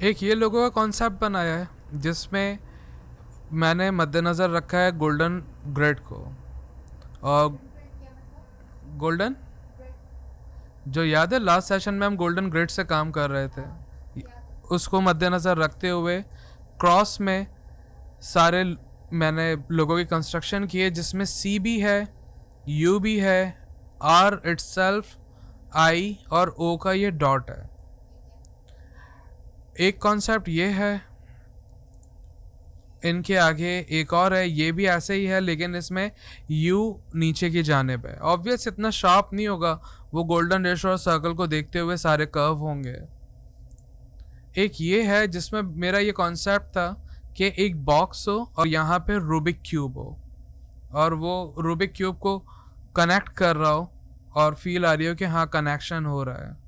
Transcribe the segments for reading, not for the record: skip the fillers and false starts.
एक ये लोगों का कॉन्सेप्ट बनाया है जिसमें मैंने मद्देनज़र रखा है गोल्डन ग्रिड को। और गोल्डन, जो याद है लास्ट सेशन में हम गोल्डन ग्रिड से काम कर रहे थे, उसको मद्देनज़र रखते हुए क्रॉस में सारे मैंने लोगों की कंस्ट्रक्शन की है, जिसमें सी भी है, यू भी है, आर इट्सल्फ, आई और ओ का ये डॉट है। एक कॉन्सेप्ट ये है, इनके आगे एक और है, ये भी ऐसे ही है लेकिन इसमें यू नीचे की जानिब है। ऑब्वियस इतना शार्प नहीं होगा, वो गोल्डन रेशो और सर्कल को देखते हुए सारे कर्व होंगे। एक ये है जिसमें मेरा ये कॉन्सेप्ट था कि एक बॉक्स हो और यहाँ पे रूबिक क्यूब हो और वो रूबिक क्यूब को कनेक्ट कर रहा हो और फील आ रही हो कि हाँ कनेक्शन हो रहा है।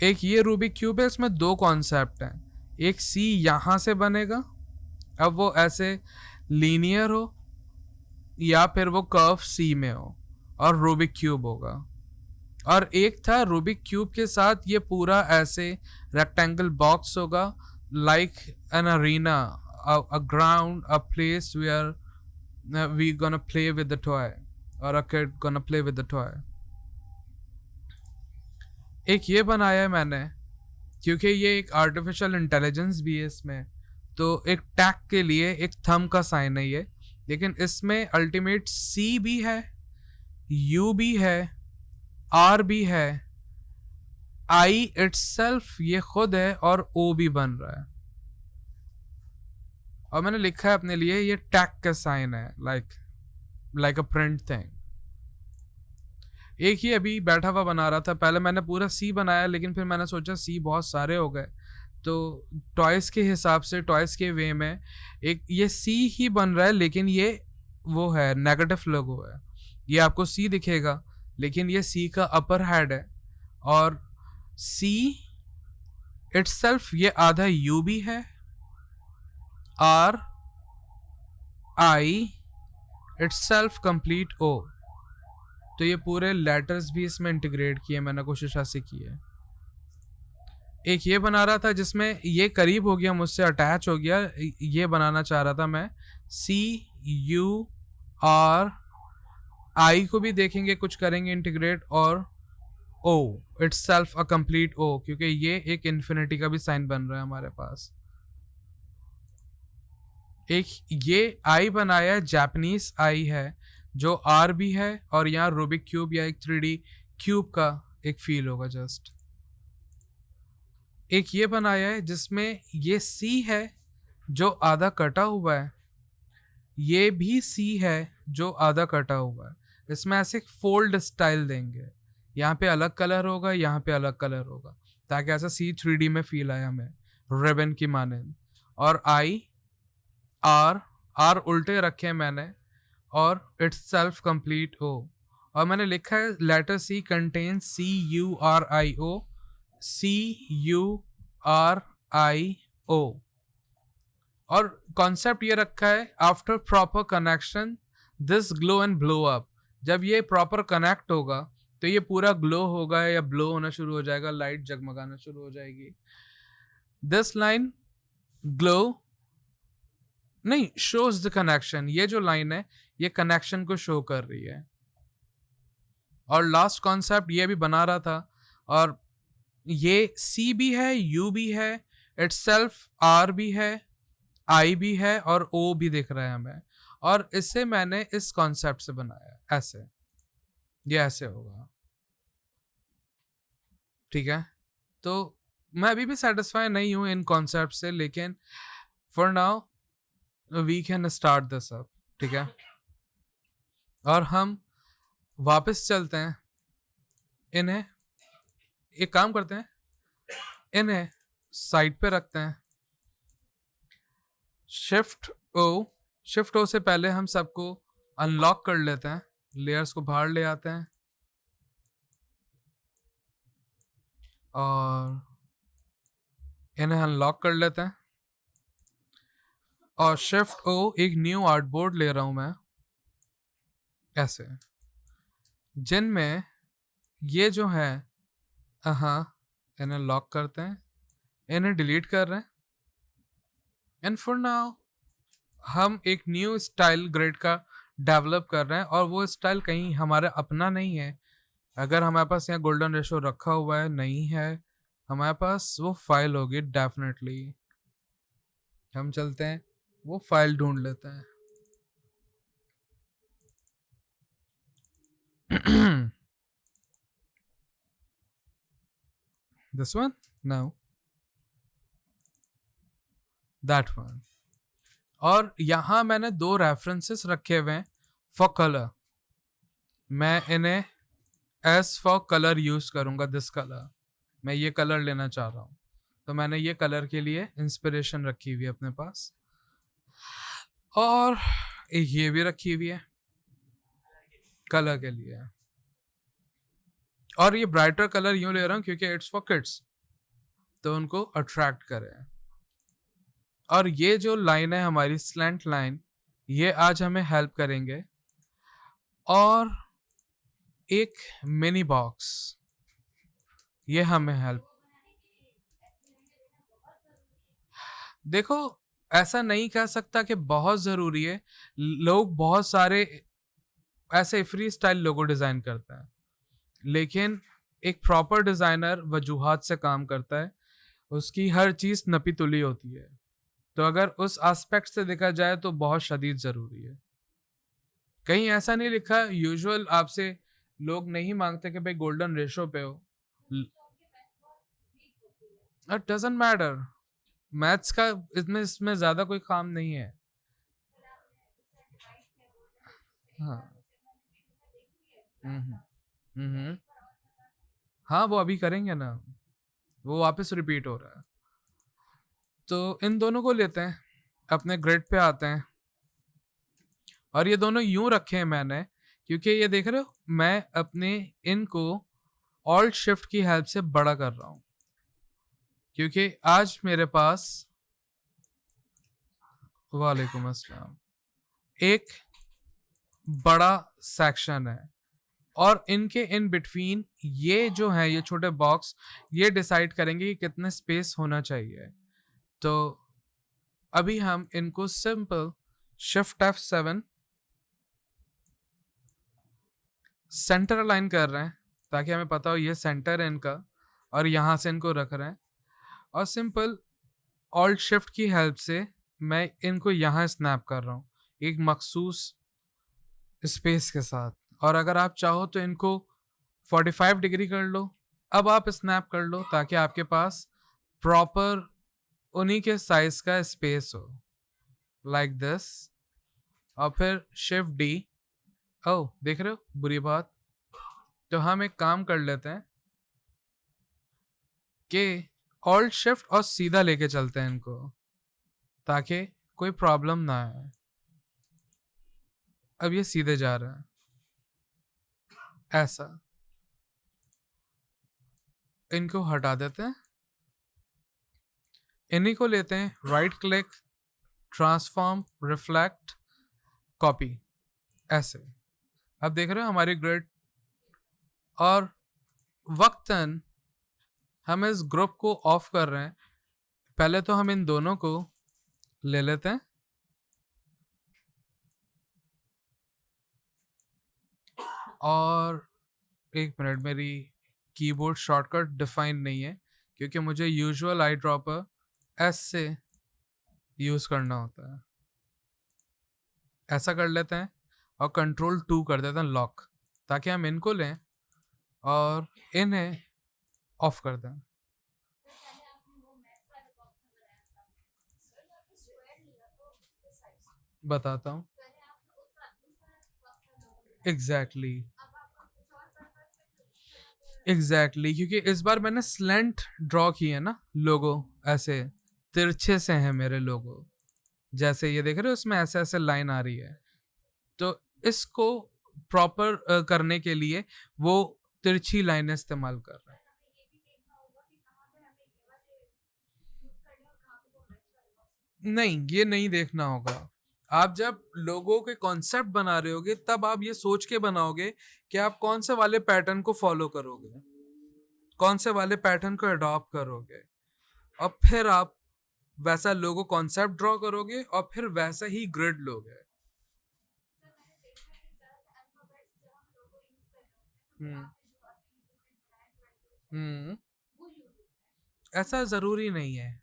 एक ये रूबिक क्यूब है, इसमें दो कॉन्सेप्ट हैं। एक सी यहाँ से बनेगा, अब वो ऐसे लीनियर हो या फिर वो कर्व सी में हो और रूबिक क्यूब होगा। और एक था रूबिक क्यूब के साथ ये पूरा ऐसे रेक्टेंगल बॉक्स होगा, like an arena, a ground, a place where we gonna play with the toy और a kid gonna play with the toy. एक ये बनाया है मैंने क्योंकि ये एक आर्टिफिशियल इंटेलिजेंस भी है इसमें, तो एक टैग के लिए एक थंब का साइन है ये, लेकिन इसमें अल्टीमेट सी भी है, यू भी है, आर भी है, आई इट्सल्फ ये खुद है और ओ भी बन रहा है। और मैंने लिखा है अपने लिए ये टैग का साइन है, लाइक अ प्रिंट थिंग। एक ही अभी बैठा हुआ बना रहा था, पहले मैंने पूरा सी बनाया लेकिन फिर मैंने सोचा सी बहुत सारे हो गए, तो टॉयस के हिसाब से, टॉयस के वे में एक ये सी ही बन रहा है, लेकिन ये वो है नेगेटिव लोगो है। ये आपको सी दिखेगा लेकिन ये सी का अपर हेड है और सी इट्सल्फ ये आधा यू भी है, आर, आई इट्सल्फ कंप्लीट ओ। तो ये पूरे लेटर्स भी इसमें इंटीग्रेट किए मैंने, कोशिश ऐसी की है। एक ये बना रहा था जिसमें ये करीब हो गया, मुझसे अटैच हो गया, ये बनाना चाह रहा था मैं, सी यू आर आई को भी देखेंगे कुछ करेंगे इंटीग्रेट, और oh itself a complete oh, क्योंकि ये एक इन्फिनिटी का भी साइन बन रहा है हमारे पास। एक ये आई बनाया है, जापानीज आई है, जो आर भी है और यहाँ रूबिक क्यूब या एक 3D क्यूब का एक फील होगा जस्ट। एक ये बनाया है जिसमें ये सी है जो आधा कटा हुआ है, ये भी सी है जो आधा कटा हुआ है। इसमें ऐसे फोल्ड स्टाइल देंगे, यहाँ पे अलग कलर होगा, यहाँ पे अलग कलर होगा, ताकि ऐसा सी 3D में फील आए हमें रिबन की माने। और आई आर, आर उल्टे रखे हैं मैंने, और इट्स सेल्फ कंप्लीट ओ। और मैंने लिखा है letter C contain C U R I O, C U R I O. और कॉन्सेप्ट ये रखा है after proper connection this glow and blow up. जब ये प्रॉपर कनेक्ट होगा तो ये पूरा ग्लो होगा या ब्लो होना शुरू हो जाएगा, लाइट जगमगाना शुरू हो जाएगी। दिस लाइन ग्लो नहीं शोज द कनेक्शन, ये जो लाइन है ये कनेक्शन को शो कर रही है। और लास्ट कॉन्सेप्ट ये भी बना रहा था, और ये सी भी है, यू भी है, इट्सल्फ आर भी है, आई भी है और ओ भी दिख रहा है हमें। और इसे मैंने इस कॉन्सेप्ट से बनाया, ऐसे ये ऐसे होगा, ठीक है। तो मैं अभी भी सेटिस्फाई नहीं हूं इन कॉन्सेप्ट से, लेकिन for now we can start this up, ठीक है। और हम वापस चलते हैं, इन्हें एक काम करते हैं, इन्हें साइड पे रखते हैं, शिफ्ट ओ। शिफ्ट ओ से पहले हम सबको अनलॉक कर लेते हैं, लेयर्स को बाहर ले आते हैं और इन्हें अनलॉक कर लेते हैं। और शिफ्ट ओ एक न्यू आर्टबोर्ड ले रहा हूं मैं, ऐसे, जिनमें ये जो है, हाँ, इन्हें लॉक करते हैं, इन्हें डिलीट कर रहे हैं एंड फॉर नाउ हम एक न्यू स्टाइल ग्रिड का डेवलप कर रहे हैं और वो स्टाइल कहीं हमारा अपना नहीं है। अगर हमारे पास यहाँ गोल्डन रेशो रखा हुआ है नहीं है, हमारे पास वो फाइल होगी डेफिनेटली। हम चलते हैं वो फाइल ढूंढ लेते हैं। This one, no, that one. और यहाँ मैंने दो रेफरेंसेस रखे हुए हैं फॉर कलर। मैं इन्हें एस फॉर कलर यूज करूंगा। दिस कलर, मैं ये कलर लेना चाह रहा हूँ, तो मैंने ये कलर के लिए इंस्पिरेशन रखी हुई है अपने पास, और ये भी रखी हुई है कलर के लिए। और ये ब्राइटर कलर यूं ले रहा हूँ क्योंकि इट्स फॉर किड्स, तो उनको अट्रैक्ट करे। और ये जो लाइन है हमारी स्लैंट लाइन, ये आज हमें हेल्प करेंगे। और एक मिनी बॉक्स, ये हमें हेल्प, देखो ऐसा नहीं कह सकता कि बहुत ज़रूरी है। लोग बहुत सारे ऐसे फ्री स्टाइल लोगो डिज़ाइन करते हैं, लेकिन एक प्रॉपर डिज़ाइनर वजूहात से काम करता है, उसकी हर चीज़ नपी तुली होती है। तो अगर उस एस्पेक्ट से देखा जाए तो बहुत शदीद ज़रूरी है। कहीं ऐसा नहीं लिखा यूजुअल आपसे लोग नहीं मांगते कि भाई गोल्डन रेशो पे हो। इट डजंट मैटर, मैथ्स का इसमें ज़्यादा कोई काम नहीं है। हाँ। हम्म हम्म। हाँ वो अभी करेंगे ना, वो वापस रिपीट हो रहा है। तो इन दोनों को लेते हैं, अपने ग्रिड पे आते हैं, और ये दोनों यूं रखे हैं मैंने क्योंकि ये देख रहे हो मैं अपने इनको ऑल्ट शिफ्ट की हेल्प से बड़ा कर रहा हूँ, क्योंकि आज मेरे पास, वालेकुम अस्सलाम, एक बड़ा सेक्शन है और इनके इन बिटवीन ये जो है ये छोटे बॉक्स, ये डिसाइड करेंगे कि कितने स्पेस होना चाहिए। तो अभी हम इनको simple shift F7 centre align कर रहे हैं ताकि हमें पता हो ये सेंटर है इनका, और यहाँ से इनको रख रहे हैं। और सिंपल ऑल्ट शिफ्ट की हेल्प से मैं इनको यहाँ स्नैप कर रहा हूँ एक मखसूस स्पेस के साथ। और अगर आप चाहो तो इनको 45 डिग्री कर लो, अब आप स्नैप कर लो ताकि आपके पास प्रॉपर उन्हीं के साइज का स्पेस हो, लाइक दिस। और फिर शिफ्ट डी, ओह देख रहे हो बुरी बात। तो हम एक काम कर लेते हैं कि ऑल्ट शिफ्ट और सीधा लेके चलते हैं इनको ताकि कोई प्रॉब्लम ना आए। अब ये सीधे जा रहे हैं ऐसा, इनको हटा देते हैं, इन्हीं को लेते हैं right click, transform, reflect, copy, ऐसे। अब देख रहे हो हमारी ग्रिड। और वक्तन हम इस ग्रुप को ऑफ कर रहे हैं। पहले तो हम इन दोनों को ले लेते हैं और एक मिनट, मेरी कीबोर्ड शॉर्टकट डिफाइन नहीं है क्योंकि मुझे यूजुअल आई ड्रॉपर एस से यूज़ करना होता है। ऐसा कर लेते हैं और कंट्रोल 2 कर देते हैं लॉक, ताकि हम इनको लें और इन्हें ऑफ कर दें। बताता हूँ एग्जैक्टली एग्जैक्टली, क्योंकि इस बार मैंने स्लेंट ड्रॉ किए है ना लोगो, ऐसे तिरछे से हैं मेरे लोगो। जैसे ये देख रहे हो इसमें ऐसे ऐसे लाइन आ रही है, तो इसको प्रॉपर करने के लिए वो तिरछी लाइन इस्तेमाल कर रहे हैं। नहीं, ये नहीं देखना होगा। आप जब लोगों के कॉन्सेप्ट बना रहे होगे तब आप ये सोच के बनाओगे कि आप कौन से वाले पैटर्न को फॉलो करोगे, कौन से वाले पैटर्न को अडॉप्ट करोगे। और फिर आप वैसा लोगो कॉन्सेप्ट ड्रॉ करोगे और फिर वैसा ही ग्रिड लोगे। हम्म। हम्म। ऐसा जरूरी नहीं है।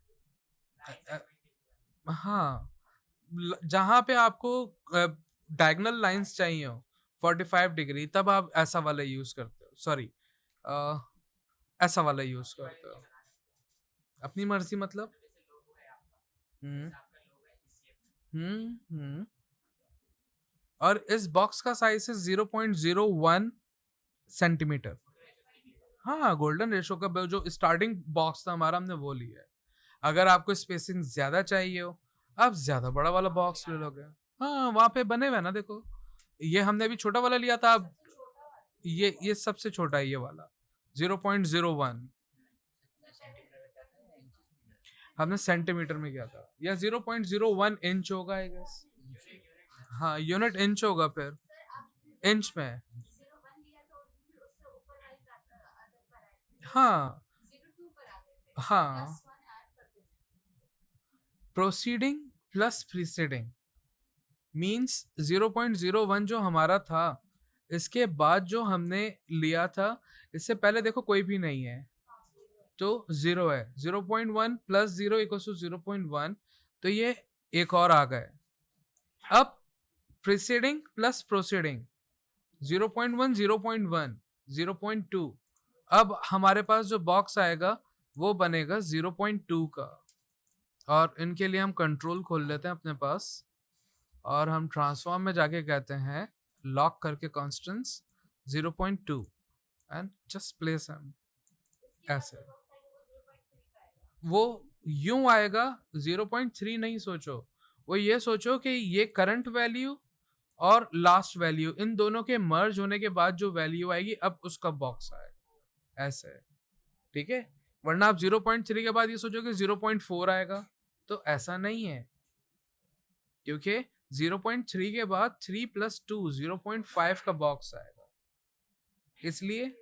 अ- हाँ, जहाँ पे आपको डायगोनल लाइंस चाहिए हो 45 डिग्री, तब आप ऐसा वाला यूज करते हो, सॉरी ऐसा वाला यूज करते हो। अपनी मर्जी मतलब। हम्म। हम्म। और इस बॉक्स का साइज है 0.01 सेंटीमीटर। हाँ, गोल्डन रेशो का जो स्टार्टिंग बॉक्स था हमारा, हमने वो लिया है। अगर आपको स्पेसिंग ज्यादा चाहिए हो, आप ज्यादा बड़ा वाला बॉक्स ले लोगे। हाँ, वहां पे बने हुए हैं ना, देखो। ये हमने अभी छोटा वाला लिया था, अब ये सबसे छोटा है, ये वाला 0.01। हमने सेंटीमीटर में किया था, या 0.01 इंच होगा आई गेस। हाँ, यूनिट इंच होगा फिर। इंच में। हाँ। हाँ, प्रोसीडिंग प्लस प्रीसीडिंग मींस 0.01 जो हमारा था, इसके बाद जो हमने लिया था, इससे पहले देखो कोई भी नहीं है, तो जीरो है। 0.1 प्लस जीरो इक्वल टू 0.1, तो ये एक और आ गए। अब प्रीसीडिंग प्लस प्रोसीडिंग 0.1 0.1 0.2। अब हमारे पास जो बॉक्स आएगा वो बनेगा 0.2 का। और इनके लिए हम कंट्रोल खोल लेते हैं अपने पास, और हम ट्रांसफॉर्म में जाके कहते हैं लॉक करके कॉन्स्टेंट्स 0.2, एंड जस्ट प्लेस हम ऐसे। वो यूं आएगा, 0.3 नहीं सोचो, वो ये सोचो कि ये करंट वैल्यू और लास्ट वैल्यू, इन दोनों के मर्ज होने के बाद जो वैल्यू आएगी, अब उसका बॉक्स आएगा ऐसे। ठीक है, वरना आप 0.3 के बाद ये सोचोगे 0.4 आएगा, तो ऐसा नहीं है, क्योंकि 0.3 के बाद 3 प्लस 2 0.5 का बॉक्स आएगा, इसलिए।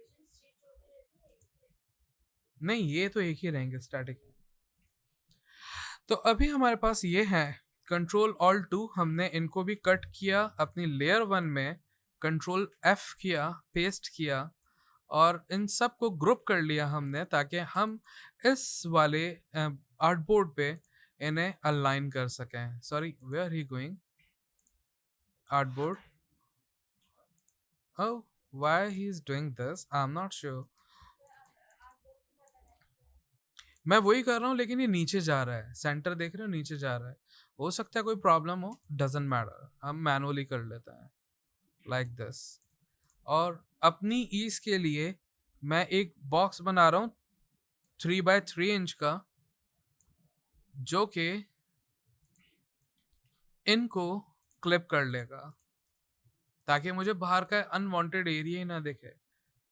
नहीं, ये तो एक ही रहेंगे स्टैटिक। तो अभी हमारे पास ये है, कंट्रोल ऑल टू, हमने इनको भी कट किया अपनी लेयर वन में, कंट्रोल एफ किया, पेस्ट किया, और इन सब को ग्रुप कर लिया हमने, ताकि हम इस वाले आर्टबोर्ड पे इन्हें अलाइन कर सकें। Sorry, where he going artboard? Oh, why he's doing this? I'm not sure. मैं वही कर रहा हूँ, लेकिन ये नीचे जा रहा है, सेंटर देख रहे हो, नीचे जा रहा है। हो सकता है कोई प्रॉब्लम हो, डजेंट मैटर, हम मैनुअली कर लेते हैं लाइक दिस। और अपनी ईज के लिए मैं एक बॉक्स बना रहा हूँ 3 by 3 इंच का, जो कि इनको क्लिप कर लेगा, ताकि मुझे बाहर का अनवांटेड एरिया ही ना दिखे,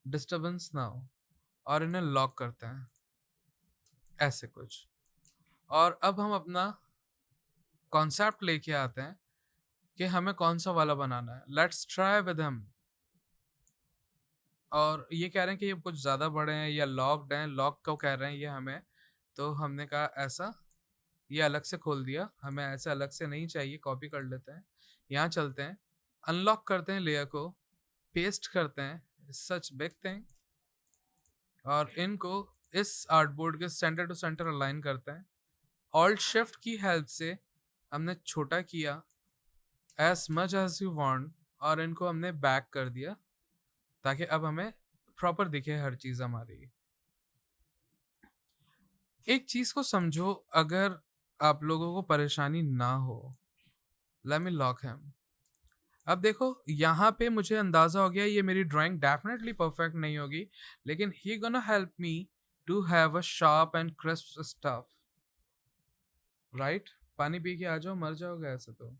डिस्टरबेंस ना हो। और इन्हें लॉक करते हैं ऐसे कुछ। और अब हम अपना कॉन्सेप्ट लेके आते हैं कि हमें कौन सा वाला बनाना है। लेट्स ट्राई विद हम। और ये कह रहे हैं कि ये कुछ ज़्यादा बड़े हैं या लॉक्ड हैं, लॉक को कह रहे हैं ये हमें। तो हमने कहा ऐसा, ये अलग से खोल दिया, हमें ऐसे अलग से नहीं चाहिए, कॉपी कर लेते हैं। यहाँ चलते हैं, अनलॉक करते हैं लेयर को, पेस्ट करते हैं, सच बिग थिंग, और इनको इस आर्टबोर्ड के सेंटर टू सेंटर अलाइन करते हैं। ऑल्ट शिफ्ट की हेल्प से हमने छोटा किया as much as you want, और इनको हमने बैक कर दिया, ताकि अब हमें प्रॉपर दिखे हर चीज़ हमारी। एक चीज़ को समझो, अगर आप लोगों को परेशानी ना हो, लेट मी लॉक हिम। अब देखो, यहाँ पे मुझे अंदाजा हो गया ये मेरी ड्राइंग डेफिनेटली परफेक्ट नहीं होगी, लेकिन he gonna help me to have a sharp and crisp stuff, right? पानी पी के आ जाओ, मर जाओगे ऐसे तो।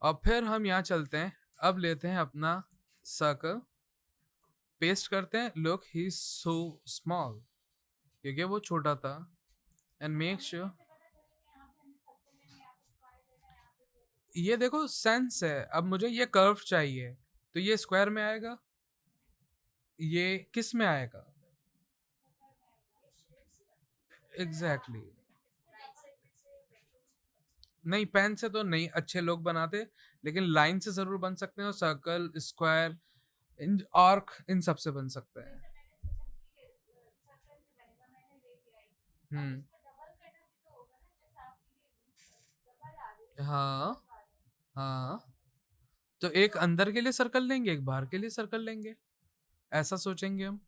और फिर हम यहाँ चलते हैं, अब लेते हैं अपना सर्कल, पेस्ट करते हैं, लुक ही सो स्मॉल, क्योंकि वो छोटा था, एंड मेक श्योर। ये देखो सेंस है, अब मुझे ये कर्व चाहिए, तो ये स्क्वायर में आएगा, ये किस में आएगा? Exactly exactly. नहीं, पेन से तो नहीं अच्छे लोग बनाते, लेकिन लाइन से जरूर बन सकते हैं, और सर्कल, स्क्वायर, इन आर्क, इन सब से बन सकते हैं। हम्म। हाँ हाँ, तो एक अंदर के लिए सर्कल लेंगे, एक बाहर के लिए सर्कल लेंगे, ऐसा सोचेंगे हम।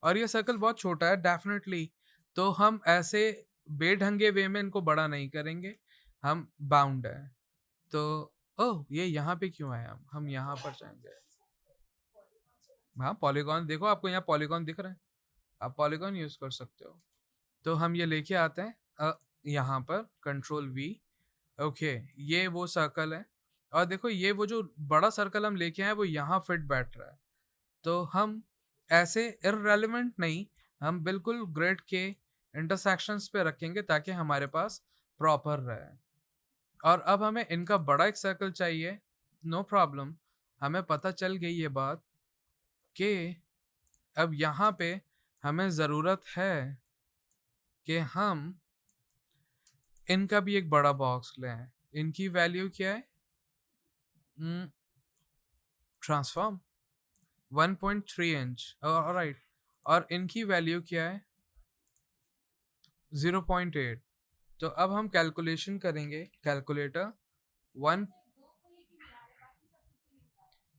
और ये सर्कल बहुत छोटा है डेफिनेटली, तो हम ऐसे बेढंगे वे में इनको बड़ा नहीं करेंगे, हम बाउंड है। तो ओह, ये यहाँ पे क्यों आए, हम यहाँ पर जाएंगे। हाँ, पॉलीगॉन देखो, आपको यहाँ पॉलीगॉन दिख रहा है, आप पॉलीगॉन यूज कर सकते हो। तो हम ये लेके आते हैं यहाँ पर कंट्रोल V। ओके, ये वो सर्कल है, और देखो ये वो जो बड़ा सर्कल हम लेके आए वो यहाँ फिट बैठ रहा है। तो हम ऐसे इररेलेवेंट नहीं, हम बिल्कुल ग्रिड के इंटरसेक्शंस पे रखेंगे ताकि हमारे पास प्रॉपर रहे। और अब हमें इनका बड़ा एक सर्कल चाहिए, नो प्रॉब्लम, हमें पता चल गई ये बात कि अब यहाँ पे हमें ज़रूरत है कि हम इनका भी एक बड़ा बॉक्स लें। इनकी वैल्यू क्या है, ट्रांसफॉर्म 1.3 इंच, राइट, और इनकी वैल्यू क्या है 0.8। तो अब हम कैलकुलेशन करेंगे, कैलकुलेटर 1,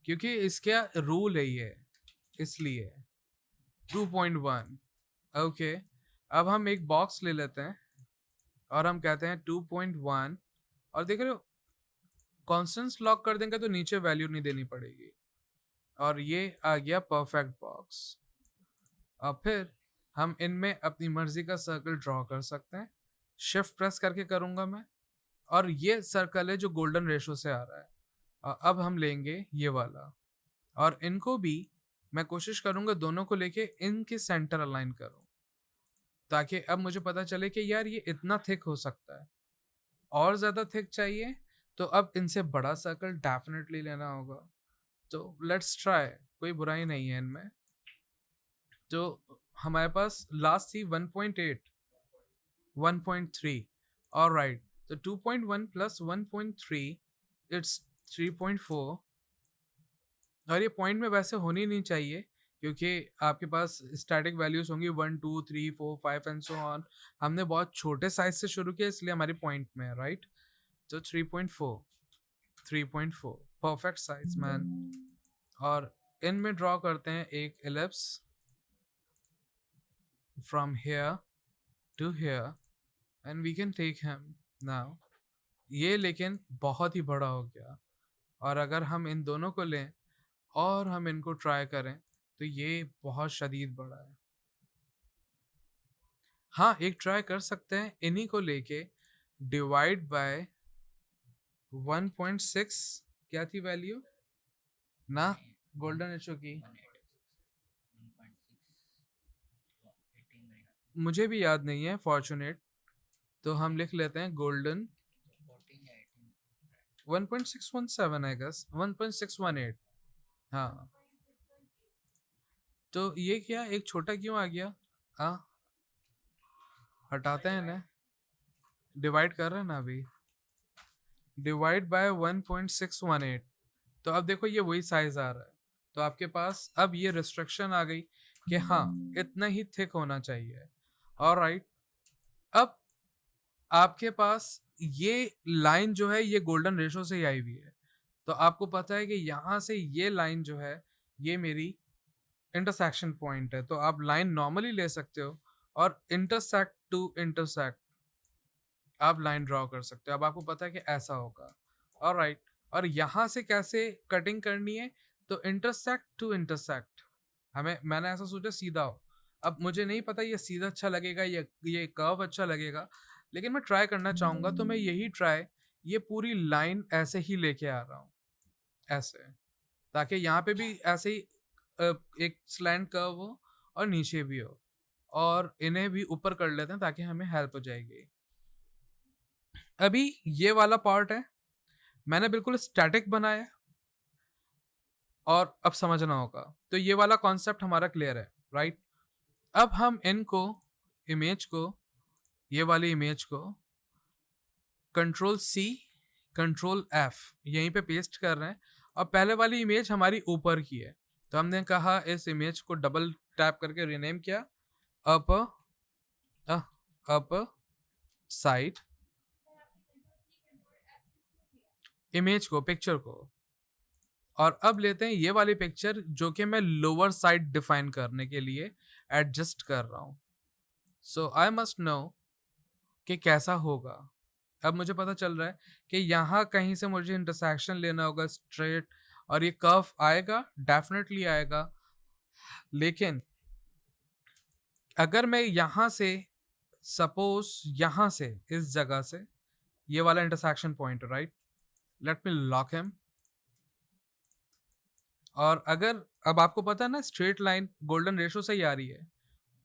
क्योंकि इसका रूल है ये, इसलिए 2.1। ओके, अब हम एक बॉक्स ले लेते हैं और हम कहते हैं 2.1, और देख रहे हो कॉन्स्टेंट्स लॉक कर देंगे तो नीचे वैल्यू नहीं देनी पड़ेगी, और ये आ गया परफेक्ट बॉक्स। अब फिर हम इनमें अपनी मर्जी का सर्कल ड्रॉ कर सकते हैं, शिफ्ट प्रेस करके करूंगा मैं, और ये सर्कल है जो गोल्डन रेशो से आ रहा है। और अब हम लेंगे ये वाला, और इनको भी मैं कोशिश करूंगा दोनों को लेके इनके सेंटर अलाइन करूं, ताकि अब मुझे पता चले कि यार ये इतना थिक हो सकता है, और ज़्यादा थिक चाहिए तो अब इनसे बड़ा सर्कल डेफिनेटली लेना होगा। तो लेट्स ट्राई, कोई बुराई नहीं है इनमें। तो हमारे पास लास्ट थी 1.8, 1.3, ऑलराइट, तो 2.1 प्लस 1.3 इट्स 3.4। और ये पॉइंट में वैसे होनी नहीं चाहिए, क्योंकि आपके पास स्टैटिक वैल्यूज होंगी 1 2 3 4 5 एंड सो ऑन। हमने बहुत छोटे साइज से शुरू किया, इसलिए हमारी पॉइंट में है, राइट। तो 3.4, 3.4 परफेक्ट साइज मैन। और इनमें ड्रॉ करते हैं एक ellipse from here to here, and we can take him now. ये लेकिन बहुत ही बड़ा हो गया, और अगर हम इन दोनों को लें और हम इनको ट्राई करें तो ये बहुत शदीद बड़ा है। हाँ, एक ट्राई कर सकते हैं इन्हीं को लेके, डिवाइड बाय 1.6, क्या थी वैल्यू ना गोल्डन एचओ की, मुझे भी याद नहीं है फॉर्चुनेट, तो हम लिख लेते हैं गोल्डन 1.617, आई गेस 1.618। हाँ, तो ये क्या एक छोटा क्यों आ गया, हाँ हटाते हैं ना, डिवाइड कर रहे हैं ना अभी, डिवाइड बाय 1.618। तो अब देखो ये वही साइज आ रहा है, तो आपके पास अब ये रिस्ट्रिक्शन आ गई कि हाँ इतना ही थिक होना चाहिए। ऑलराइट, अब आपके पास ये लाइन जो है ये गोल्डन रेशो से ही आई हुई है, तो आपको पता है कि यहाँ से ये लाइन जो है ये मेरी इंटरसेक्शन पॉइंट है, तो आप लाइन नॉर्मली ले सकते हो और इंटरसेक्ट टू इंटरसेक्ट आप लाइन ड्रॉ कर सकते हो। अब आपको पता है कि ऐसा होगा, ऑलराइट। और यहाँ से कैसे कटिंग करनी है, तो इंटरसेक्ट टू इंटरसेक्ट, मैंने ऐसा सोचा सीधा हो। अब मुझे नहीं पता ये सीधा अच्छा लगेगा, ये कर्व अच्छा लगेगा, लेकिन मैं ट्राई करना चाहूँगा, तो मैं यही ट्राई, ये पूरी लाइन ऐसे ही लेके आ रहा हूँ, ऐसे, ताकि यहाँ पे भी ऐसे ही एक स्लैंट कर्व हो और नीचे भी हो, और इन्हें भी ऊपर कर लेते हैं ताकि हमें हेल्प हो जाएगी। अभी ये वाला पार्ट है, मैंने बिल्कुल स्टैटिक बनाया, और अब समझना होगा, तो ये वाला कॉन्सेप्ट हमारा क्लियर है, राइट। अब हम इनको, इमेज को ये वाली इमेज को कंट्रोल सी कंट्रोल एफ यहीं पे पेस्ट कर रहे हैं, और पहले वाली इमेज हमारी ऊपर की है, तो हमने कहा इस इमेज को डबल टैप करके रीनेम किया अप अप साइड इमेज को, पिक्चर को। और अब लेते हैं ये वाली पिक्चर जो कि मैं लोअर साइड डिफाइन करने के लिए एडजस्ट कर रहा हूँ। सो आई मस्ट नो कि कैसा होगा। अब मुझे पता चल रहा है कि यहाँ कहीं से मुझे इंटरसेक्शन लेना होगा स्ट्रेट, और ये कर्व आएगा, डेफिनेटली आएगा। लेकिन अगर मैं यहाँ से सपोज यहाँ से इस जगह से ये वाला intersection point, right, let me lock him. और अगर अब आपको पता है ना स्ट्रेट लाइन गोल्डन रेशो से ही आ रही है,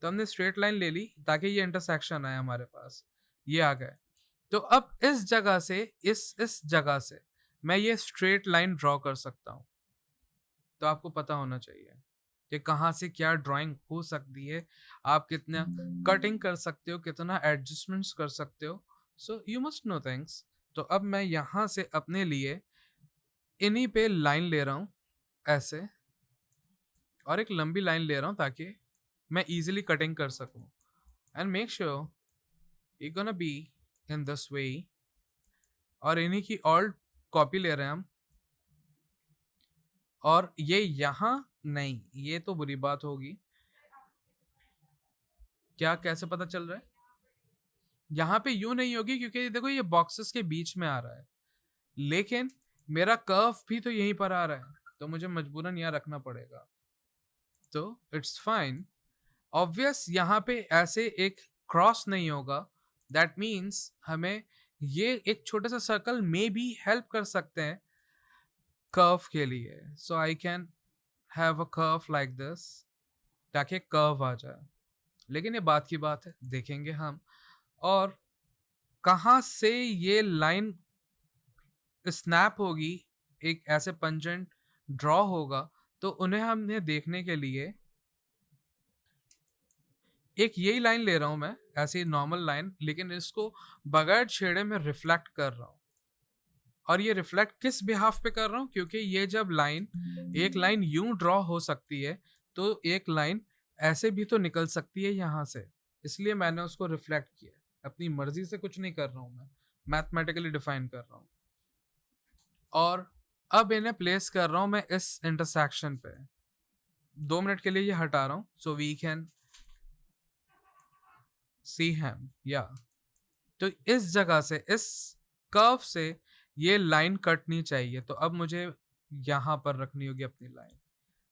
तो हमने स्ट्रेट लाइन ले ली ताकि ये इंटरसेक्शन आए हमारे पास, ये आ गए। तो अब इस जगह से इस जगह से मैं ये स्ट्रेट लाइन ड्रॉ कर सकता हूँ। तो आपको पता होना चाहिए कि कहाँ से क्या ड्राइंग हो सकती है, आप कितना कटिंग कर सकते हो, कितना एडजस्टमेंट्स कर सकते हो। So you must know things. तो अब मैं यहाँ से अपने लिए इन्हीं पे लाइन ले रहा हूँ ऐसे, और एक लंबी लाइन ले रहा हूँ ताकि मैं इजीली कटिंग कर सकूँ। And make sure you gonna be in this way. और इन्हीं की ऑल कॉपी ले रहे हैं हम, और ये यहाँ नहीं, ये तो बुरी बात होगी। क्या कैसे पता चल रहा है? यहाँ पे यूं नहीं होगी क्योंकि देखो ये बॉक्सेस के बीच में आ रहा है, लेकिन मेरा कर्व भी तो यहीं पर आ रहा है, तो मुझे मजबूरन यहाँ रखना पड़ेगा। तो इट्स फाइन। ऑब्वियस यहाँ पे ऐसे एक क्रॉस नहीं होगा, दैट मीन्स हमें ये एक छोटा सा सर्कल में भी हेल्प कर सकते हैं कर्व के लिए। So I can have a curve like this ताकि कर्व आ जाए। लेकिन ये बात की बात है, देखेंगे हम। और कहाँ से ये लाइन स्नैप होगी, एक ऐसे पंजेंट ड्रॉ होगा, तो उन्हें हमने देखने के लिए एक यही लाइन ले रहा हूं मैं, ऐसी नॉर्मल लाइन, लेकिन इसको बगैर छेड़े में रिफ्लेक्ट कर रहा हूं। और ये रिफ्लेक्ट किस बिहाफ पे कर रहा हूं? क्योंकि ये जब लाइन, एक लाइन यूं ड्रॉ हो सकती है, तो एक लाइन ऐसे भी तो निकल सकती है यहां से, इसलिए मैंने उसको रिफ्लेक्ट किया। अपनी मर्जी से कुछ नहीं कर रहा हूं मैं, मैथमेटिकली डिफाइन कर रहा हूं। और अब इन्हें प्लेस कर रहा हूं मैं इस इंटरसेक्शन पे। 2 मिनट के लिए ये हटा रहा हूं so we can see him. या तो इस जगह से, इस कर्व से ये लाइन कटनी चाहिए, तो अब मुझे यहाँ पर रखनी होगी अपनी लाइन,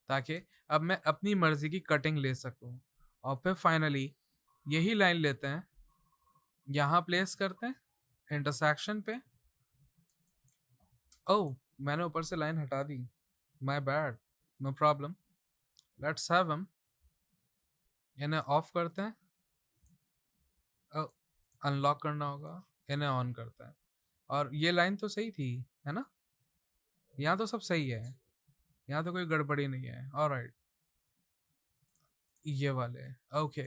ताकि अब मैं अपनी मर्जी की कटिंग ले सकूं। और फिर फाइनली यही लाइन लेते हैं, यहाँ प्लेस करते हैं इंटरसेक्शन पे। ओह, मैंने ऊपर से लाइन हटा दी, my bad, no problem. Let's have him. इन्हें ऑफ करते हैं, अनलॉक करना होगा, इन्हें ऑन करते हैं। और ये लाइन तो सही थी, है ना? यहाँ तो सब सही है, यहाँ तो कोई गड़बड़ी नहीं है। ऑलराइट, ये वाले ओके।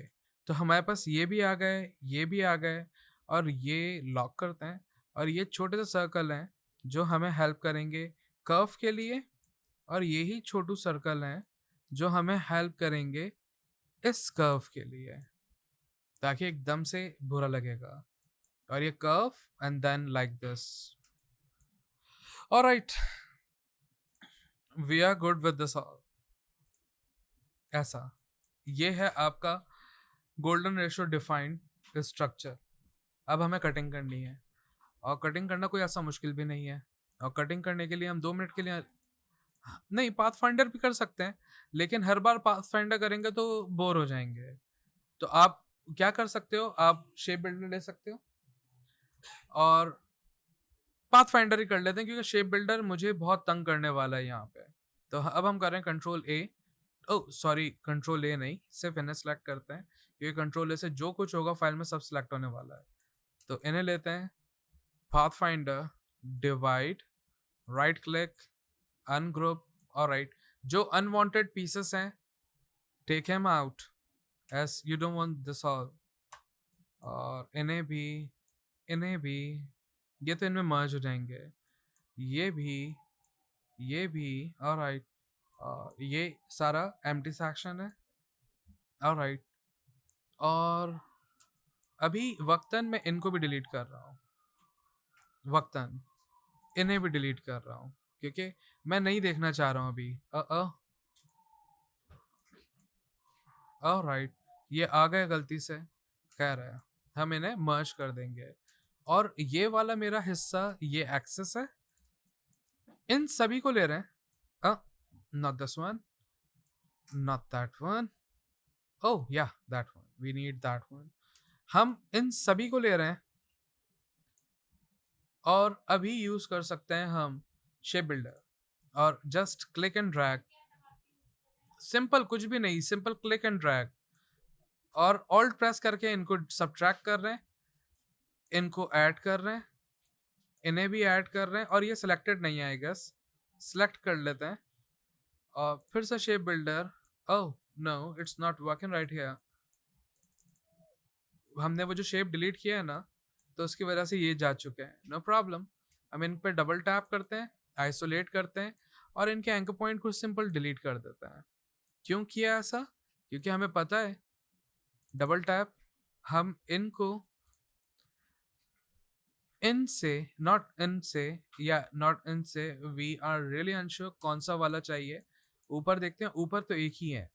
तो हमारे पास ये भी आ गए, ये भी आ गए, और ये लॉक करते हैं। और ये छोटे से सर्कल हैं जो हमें हेल्प करेंगे कर्व के लिए, और यही छोटू सर्कल हैं जो हमें हेल्प करेंगे इस कर्व के लिए, ताकि एकदम से बुरा लगेगा। और ये curve and then like this. Alright, we are good with this all. ऐसा ये है आपका गोल्डन रेशो डिफाइंड स्ट्रक्चर। अब हमें कटिंग करनी है, और कटिंग करना कोई ऐसा मुश्किल भी नहीं है। और कटिंग करने के लिए हम 2 मिनट के लिए नहीं, पाथ फाइंडर भी कर सकते हैं, लेकिन हर बार पाथ फाइंडर करेंगे तो बोर हो जाएंगे। तो आप क्या कर सकते हो, आप शेप बिल्डर ले सकते हो और पाथ फाइंडर ही कर लेते हैं, क्योंकि शेप बिल्डर मुझे बहुत तंग करने वाला है यहाँ पे। तो अब हम कर रहे हैं control A, oh sorry control A नहीं, सिर्फ इन्हें सेलेक्ट करते हैं, क्योंकि कंट्रोल ए से जो कुछ होगा फाइल में सब सेलेक्ट होने वाला है। तो इन्हें लेते हैं, path finder, divide, right click, ungroup. Alright, जो अनवांटेड पीसेस हैं take him out, as you don't want this all. और इन्हें भी, ये तो इनमें मर्ज हो जाएंगे, ये भी, ऑलराइट। और ये सारा एम्प्टी सेक्शन है, ऑलराइट। और अभी वक्तन मैं इनको भी डिलीट कर रहा हूँ, वक्तन इन्हें भी डिलीट कर रहा हूँ, क्योंकि मैं नहीं देखना चाह रहा हूँ अभी। ऑलराइट, ये आ गए गलती से, खैर है, हम इन्हें मर्ज कर देंगे। और ये वाला मेरा हिस्सा, ये एक्सेस है, इन सभी को ले रहे हैं, not this one, not that one, oh yeah that one, we need that one. हम इन सभी को ले रहे हैं और अभी यूज कर सकते हैं हम शेप बिल्डर, और just click and drag, simple, कुछ भी नहीं, सिंपल क्लिक एंड ड्रैग, और ऑल्ट प्रेस करके इनको सब्ट्रैक्ट कर रहे हैं, इनको ऐड कर रहे हैं, इन्हें भी ऐड कर रहे हैं, और ये सिलेक्टेड नहीं है आई गेस, सिलेक्ट कर लेते हैं और फिर से shape builder. Oh no, it's not working right here, हमने वो जो शेप डिलीट किया है ना, तो उसकी वजह से ये जा चुके हैं, नो प्रॉब्लम। हम इन पे डबल टैप करते हैं, आइसोलेट करते हैं, और इनके एंकर पॉइंट को सिंपल डिलीट कर देते हैं। क्यों किया ऐसा? क्योंकि हमें पता है डबल टैप, हम इनको इनसे, नॉट इनसे, या नॉट इनसे, वी आर रियली अनश्योर कौन सा वाला चाहिए। ऊपर देखते हैं, ऊपर तो एक ही है,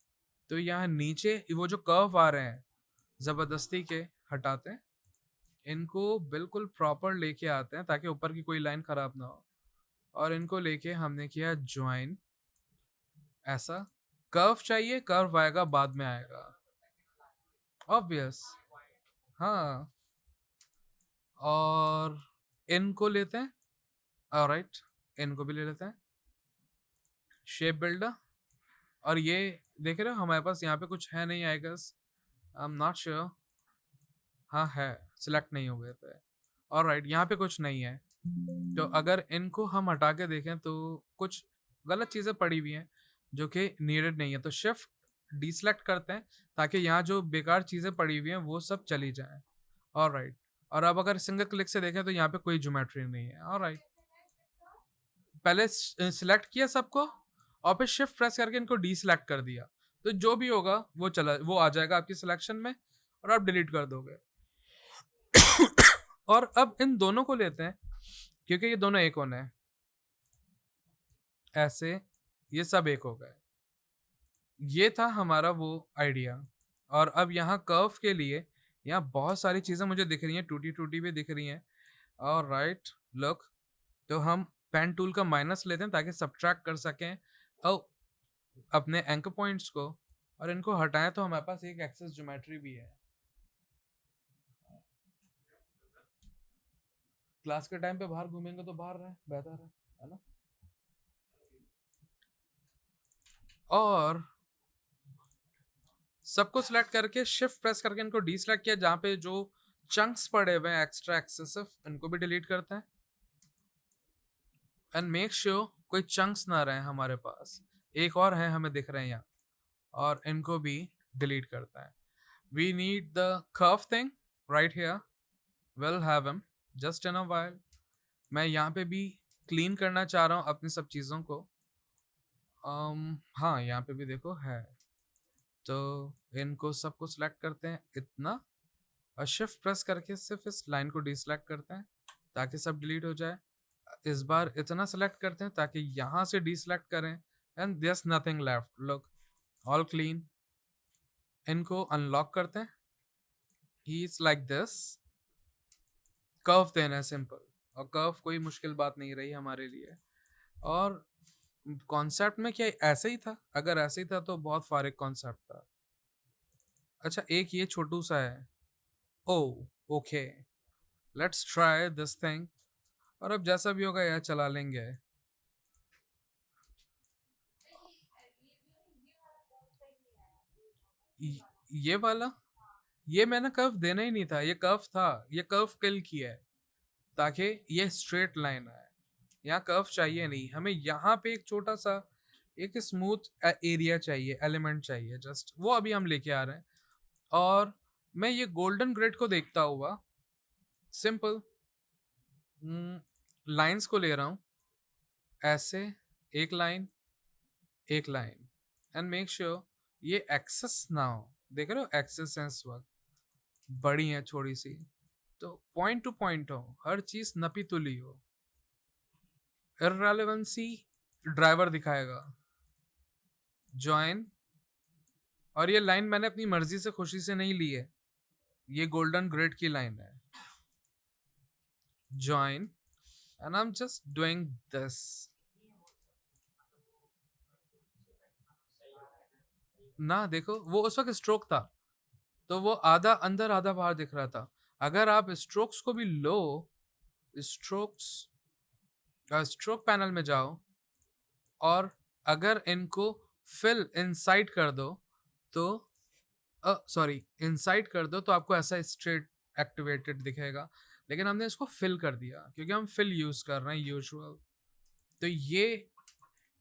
तो यहाँ नीचे वो जो कर्व आ रहे हैं जबरदस्ती के हटाते हैं, इनको बिल्कुल प्रॉपर लेके आते हैं ताकि ऊपर की कोई लाइन खराब ना हो, और इनको लेके हमने किया ज्वाइन, ऐसा। कर्व चाहिए, कर्व आएगा बाद में आएगा, ऑब्वियस, हाँ। और इनको लेते हैं, ऑलराइट, इनको भी ले लेते हैं, शेप बिल्डर। और ये देख रहे हो हमारे पास यहाँ पे कुछ है नहीं, I guess, I am not sure, हाँ है, सिलेक्ट नहीं हो गए थे, ऑलराइट, यहाँ पे कुछ नहीं है। तो अगर इनको हम हटा के देखें तो कुछ गलत चीज़ें पड़ी हुई हैं जो कि नीडेड नहीं है, तो शिफ्ट डिसलेक्ट करते हैं ताकि यहाँ जो बेकार चीज़ें पड़ी हुई हैं वो सब चली जाएं, ऑलराइट। और अब अगर सिंगल क्लिक से देखें तो यहाँ पे कोई ज्योमेट्री नहीं है, ऑलराइट। पहले सिलेक्ट किया सबको और फिर शिफ्ट प्रेस करके इनको डीसिलेक्ट कर दिया, तो जो भी होगा वो आ जाएगा आपकी सिलेक्शन में, और आप डिलीट कर दोगे। और अब इन दोनों को लेते हैं क्योंकि ये दोनों एक होने हैं, ऐसे ये सब एक हो गए। ये था हमारा वो आइडिया। और अब यहाँ कर्व के लिए यहाँ बहुत सारी चीज़ें मुझे दिख रही हैं, टूटी टूटी भी दिख रही हैं, और राइट लुक, तो हम पेन टूल का माइनस लेते हैं ताकि सब्ट्रैक्ट कर सकें और अपने एंकर पॉइंट्स को, और इनको हटाएं तो हमारे पास एक एक्सेस ज्योमेट्री भी है। क्लास के टाइम पे बाहर घूमेंगे तो बाहर रहे, बेहतर है ना। और सबको सिलेक्ट करके शिफ्ट प्रेस करके इनको डीसिलेक्ट किया, जहां पे जो चंक्स पड़े हुए हैं एक्स्ट्रा एक्सेसिव, इनको भी डिलीट करते हैं, एंड मेक श्योर कोई चंक्स ना रहे हमारे पास। एक और है हमें दिख रहे हैं यहाँ, और इनको भी डिलीट करता है। We need the curve thing right here, will have him just in a while. मैं यहाँ पे भी क्लीन करना चाह रहा हूँ अपनी सब चीज़ों को। हाँ, यहाँ पे भी देखो है, तो इनको सबको सिलेक्ट करते हैं इतना, और शिफ्ट प्रेस करके सिर्फ इस लाइन को डिसलेक्ट करते हैं ताकि सब डिलीट हो जाए। इस बार इतना सेलेक्ट करते हैं ताकि यहाँ से डिसलेक्ट करें, and there is nothing left, look, all clean. इनको अनलॉक करते हैं, he is like this. Curve देना है सिंपल, और कर्व कोई मुश्किल बात नहीं रही हमारे लिए। और कॉन्सेप्ट में क्या ऐसे ही था? अगर ऐसे ही था तो बहुत फारिग कॉन्सेप्ट था। अच्छा, एक ये छोटू सा है, oh okay, let's try this thing, और अब जैसा भी होगा यार चला लेंगे। ये वाला, ये मैंने कर्व देना ही नहीं था, ये कर्व था, ये कर्व किल किया है ताकि ये स्ट्रेट लाइन आए। यहाँ कर्व चाहिए नहीं हमें, यहाँ पे एक छोटा सा एक स्मूथ एरिया चाहिए, एलिमेंट चाहिए, जस्ट वो अभी हम लेके आ रहे हैं। और मैं ये गोल्डन ग्रिड को देखता हुआ सिंपल लाइंस को ले रहा हूँ, ऐसे एक लाइन एंड मेक श्योर ये एक्सेस ना हो। देख रहे हो एक्सेस है इस वक्त, बड़ी है थोड़ी सी, तो पॉइंट टू पॉइंट हो, हर चीज नपी तुली हो, इररेलेवेंसी ड्राइवर दिखाएगा। ज्वाइन, और ये लाइन मैंने अपनी मर्जी से खुशी से नहीं ली है, ये गोल्डन ग्रिड की लाइन है। Join and I am just doing this. ना देखो वो उस वक्त स्ट्रोक था, तो वो आधा अंदर आधा बाहर दिख रहा था। अगर आप स्ट्रोक्स को भी लो, स्ट्रोक्स स्ट्रोक पैनल में जाओ और अगर इनको फिल इनसाइड कर दो तो सॉरी इनसाइड कर दो तो आपको ऐसा स्ट्रेट एक्टिवेटेड दिखेगा, लेकिन हमने इसको फिल कर दिया क्योंकि हम फिल यूज कर रहे हैं यूजुअल। तो ये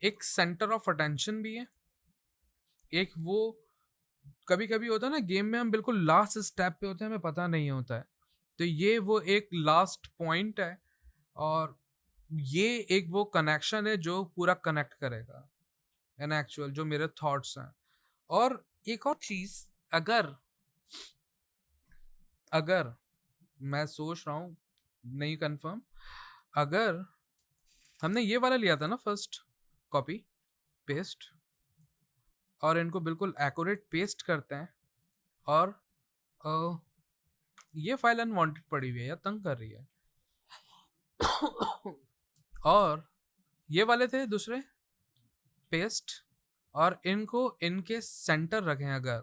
एक सेंटर ऑफ अटेंशन भी है, एक वो कभी कभी होता है ना गेम में हम बिल्कुल लास्ट स्टेप पे होते हैं, हमें पता नहीं होता है, तो ये वो एक लास्ट पॉइंट है और ये एक वो कनेक्शन है जो पूरा कनेक्ट करेगा एन एक्चुअल जो मेरे थॉट्स हैं। और एक और चीज, अगर अगर मैं सोच रहा हूँ, नहीं कंफर्म, अगर हमने ये वाला लिया था ना फर्स्ट कॉपी पेस्ट और इनको बिल्कुल एक्यूरेट पेस्ट करते हैं और ये फाइल अनवांटेड पड़ी हुई है या तंग कर रही है और ये वाले थे दूसरे पेस्ट और इनको इनके सेंटर रखें अगर,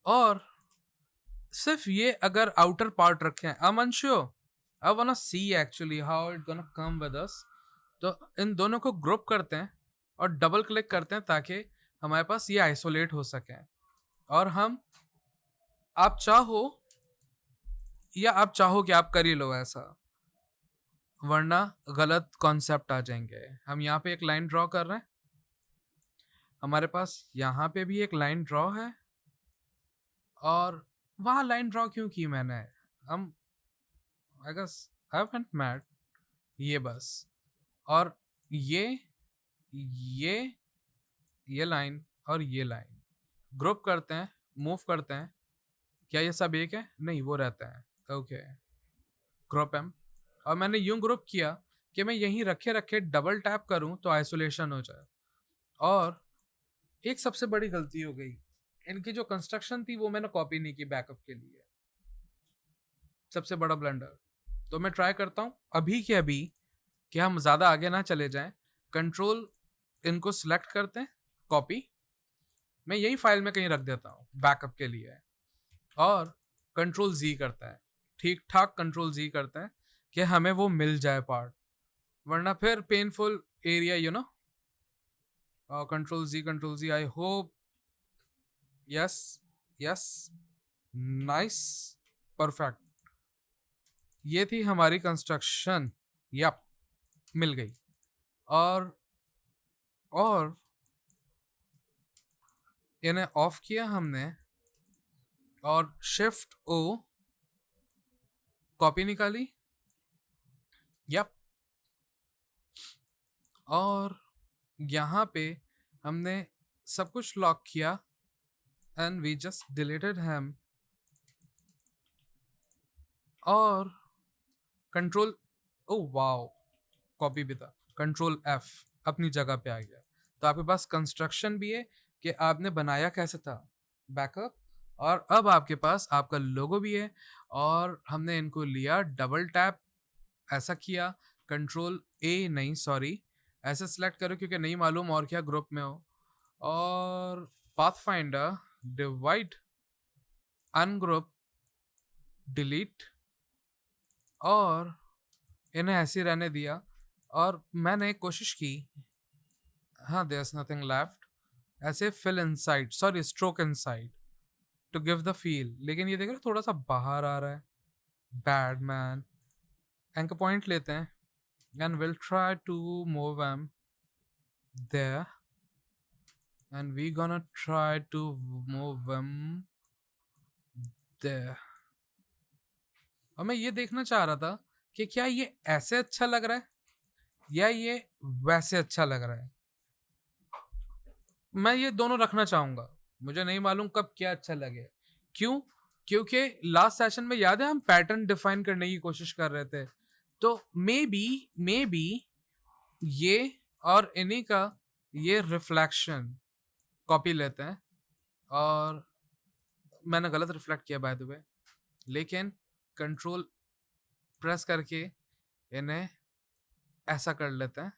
और सिर्फ ये अगर आउटर पार्ट रखें, I am unsure, I want to see actually how it gonna come with us. तो इन दोनों को ग्रुप करते हैं और डबल क्लिक करते हैं ताकि हमारे पास ये आइसोलेट हो सके और हम, आप चाहो या आप चाहो कि आप कर ही लो ऐसा, वरना गलत कॉन्सेप्ट आ जाएंगे। हम यहाँ पे एक लाइन ड्रॉ कर रहे हैं, हमारे पास यहाँ पे भी एक लाइन ड्रॉ है और वहाँ लाइन ड्रॉ क्यों की मैंने, हम I guess I haven't made, ये बस, और ये ये ये लाइन और ये लाइन ग्रुप करते हैं, मूव करते हैं। क्या ये सब एक है? नहीं, वो रहता है। ओके, ग्रुप एम, और मैंने यूं ग्रुप किया कि मैं यहीं रखे रखे डबल टैप करूं तो आइसोलेशन हो जाए। और एक सबसे बड़ी गलती हो गई, इनकी जो कंस्ट्रक्शन थी वो मैंने कॉपी नहीं की बैकअप के लिए, सबसे बड़ा ब्लंडर। तो मैं ट्राई करता हूँ अभी के अभी कि हम ज़्यादा आगे ना चले जाएं। कंट्रोल इनको सिलेक्ट करते हैं, कॉपी, मैं यही फाइल में कहीं रख देता हूँ बैकअप के लिए, और कंट्रोल जी करता है, ठीक ठाक कंट्रोल जी करता है कि हमें वो मिल जाए पार्ट, वरना फिर painful area you know. Control G, I hope, yes yes, nice, perfect. ये थी हमारी कंस्ट्रक्शन, यप, मिल गई। और इन्हें ऑफ किया हमने और शिफ्ट ओ कॉपी निकाली, यप, और यहाँ पे हमने सब कुछ लॉक किया and we just deleted him और कंट्रोल, ओ वाओ, कॉपी भी था, कंट्रोल एफ अपनी जगह पे आ गया। तो आपके पास कंस्ट्रक्शन भी है कि आपने बनाया कैसे था बैकअप, और अब आपके पास आपका लोगो भी है और हमने इनको लिया डबल टैप, ऐसा किया, कंट्रोल ए नहीं सॉरी, ऐसे सिलेक्ट करो क्योंकि नहीं मालूम और क्या ग्रुप में हो, और पाथफाइंडर, डिवाइड, अनग्रुप, डिलीट, और इन्हें ऐसे ही रहने दिया। और मैंने कोशिश की, हाँ देयर इज नथिंग लेफ्ट, ऐसे fill inside, sorry stroke inside to give the feel, लेकिन ये देख रहे थोड़ा सा बाहर आ रहा है, बैड मैन। एंकर पॉइंट लेते हैं and will try to move em there and we gonna try to move them there. और मैं ये देखना चाह रहा था कि क्या ये ऐसे अच्छा लग रहा है या ये वैसे अच्छा लग रहा है. मैं ये दोनों रखना चाहूंगा. मुझे नहीं मालूम कब क्या अच्छा लगे. क्यों? क्योंकि लास्ट सेशन में याद है हम पैटर्न डिफाइन करने की कोशिश कर रहे थे. तो मे बी ये और इन्हीं का ये रिफ्लेक्शन कॉपी लेते हैं. और मैंने गलत रिफ्लेक्ट किया बाय द वे, लेकिन कंट्रोल प्रेस करके इन्हें ऐसा कर लेते हैं.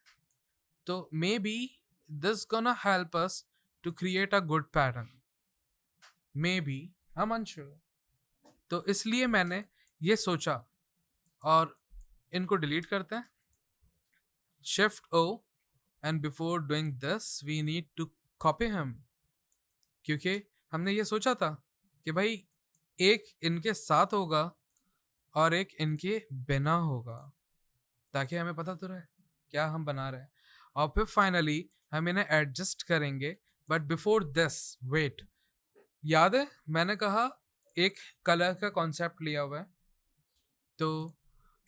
तो maybe this gonna help us to create a good pattern. Maybe, I am unsure. तो इसलिए मैंने ये सोचा. और इनको डिलीट करते हैं. Shift O, and before doing this we need to copy him. क्योंकि हमने ये सोचा था कि भाई एक इनके साथ होगा और एक इनके बिना होगा, ताकि हमें पता तो रहे क्या हम बना रहे हैं. और फिर फाइनली हम इन्हें एडजस्ट करेंगे. बट बिफोर दिस वेट, याद है मैंने कहा एक कलर का कॉन्सेप्ट लिया हुआ है. तो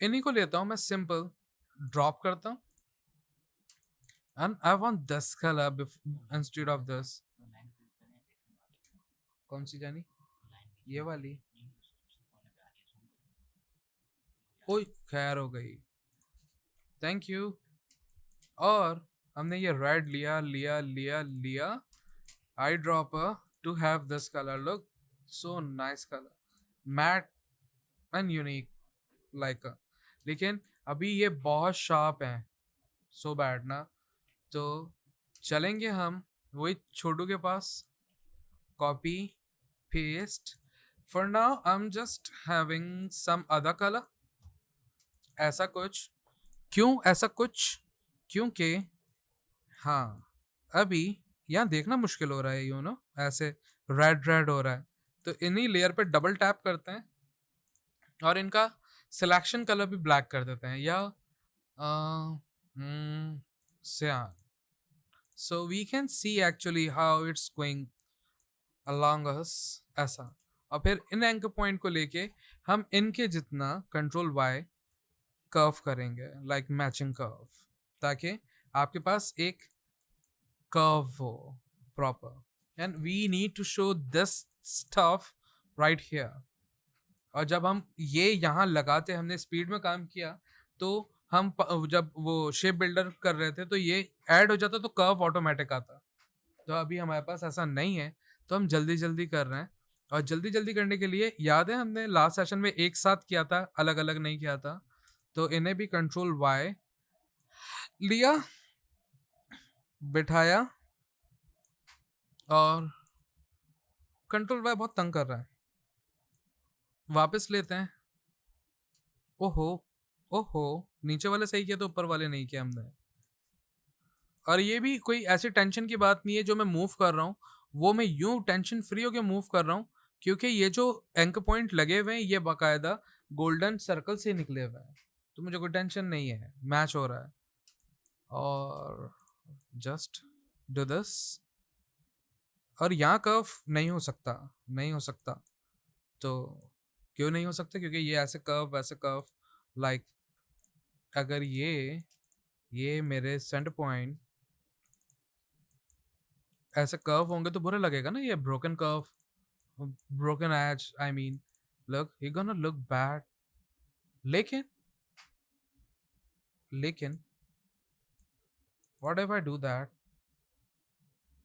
इन्हीं को लेता हूं मैं. सिंपल ड्रॉप करता हूं and I want this colour instead of this. कौन सी जानी? ये वाली. ओए खैर हो गई, थैंक यू. और हमने ये रेड लिया लिया लिया लिया. Eyedropper to have this colour. Look so nice colour, matte and unique like. लेकिन अभी ये बहुत शार्प है. सो बैड ना. तो चलेंगे हम वही छोटू के पास. Copy paste. For now I am just having some other colour. ऐसा कुछ. क्यों ऐसा कुछ? क्योंकि हाँ, अभी यहाँ देखना मुश्किल हो रहा है. यू नो ऐसे रेड रेड हो रहा है. तो इन्हीं लेयर पे डबल टैप करते हैं और इनका सिलेक्शन कलर भी ब्लैक कर देते हैं, या cyan. So we can see actually how it's going along us. ऐसा. और फिर इन एंकर पॉइंट को लेके हम इनके जितना कंट्रोल वाई कर्व करेंगे, लाइक मैचिंग कर्व, ताकि आपके पास एक कर्व हो proper. And we need to show this stuff right here. और जब हम ये यहाँ लगाते, हमने स्पीड में काम किया, तो हम जब वो शेप बिल्डर कर रहे थे तो ये ऐड हो जाता तो कर्व ऑटोमेटिक आता. तो अभी हमारे पास ऐसा नहीं है, तो हम जल्दी जल्दी कर रहे हैं. और जल्दी जल्दी करने के लिए याद है हमने लास्ट सेशन में एक साथ किया था, अलग अलग नहीं किया था. तो इन्हें भी कंट्रोल वाई लिया, बिठाया, और कंट्रोल वाई बहुत तंग कर रहा है. वापस लेते हैं. ओहो ओहो, नीचे वाले सही किया तो ऊपर वाले नहीं किया हमने. और ये भी कोई ऐसी टेंशन की बात नहीं है. जो मैं मूव कर रहा हूँ वो मैं यूं टेंशन फ्री होकर मूव कर रहा हूँ, क्योंकि ये जो एंकर पॉइंट लगे हुए हैं ये बाकायदा गोल्डन सर्कल से निकले हुए हैं. तो मुझे कोई टेंशन नहीं है, मैच हो रहा है. और जस्ट डू दिस. और यहाँ कर्व नहीं हो सकता, नहीं हो सकता. तो क्यों नहीं हो सकता? क्योंकि ये ऐसे कर्व वैसे कर्व, लाइक अगर ये मेरे सेंटर पॉइंट ऐसे कर्व होंगे तो बुरा लगेगा ना. ये broken curve, broken edge, I mean look you gonna look bad. लेकिन लेकिन what if I do that?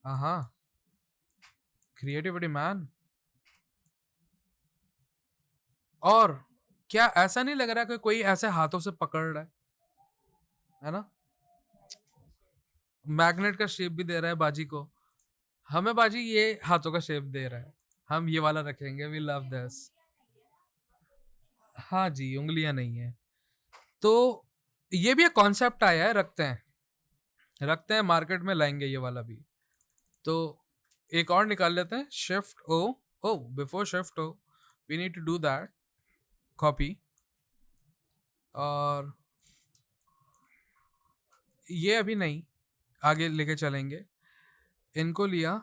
हाँ, क्रिएटिविटी मैन. और क्या ऐसा नहीं लग रहा कि कोई ऐसे हाथों से पकड़ रहा है ना? मैग्नेट का शेप भी दे रहा है बाजी को. हमें बाजी ये हाथों का शेप दे रहा है. हम ये वाला रखेंगे. We love this. हाँ जी, उंगलियां नहीं है. तो ये भी एक कॉन्सेप्ट आया है. रखते हैं मार्केट में लाएंगे ये वाला भी. तो एक और निकाल लेते हैं. Shift O before shift O we need to do that. Copy. और ये अभी नहीं, आगे लेके चलेंगे. इनको लिया,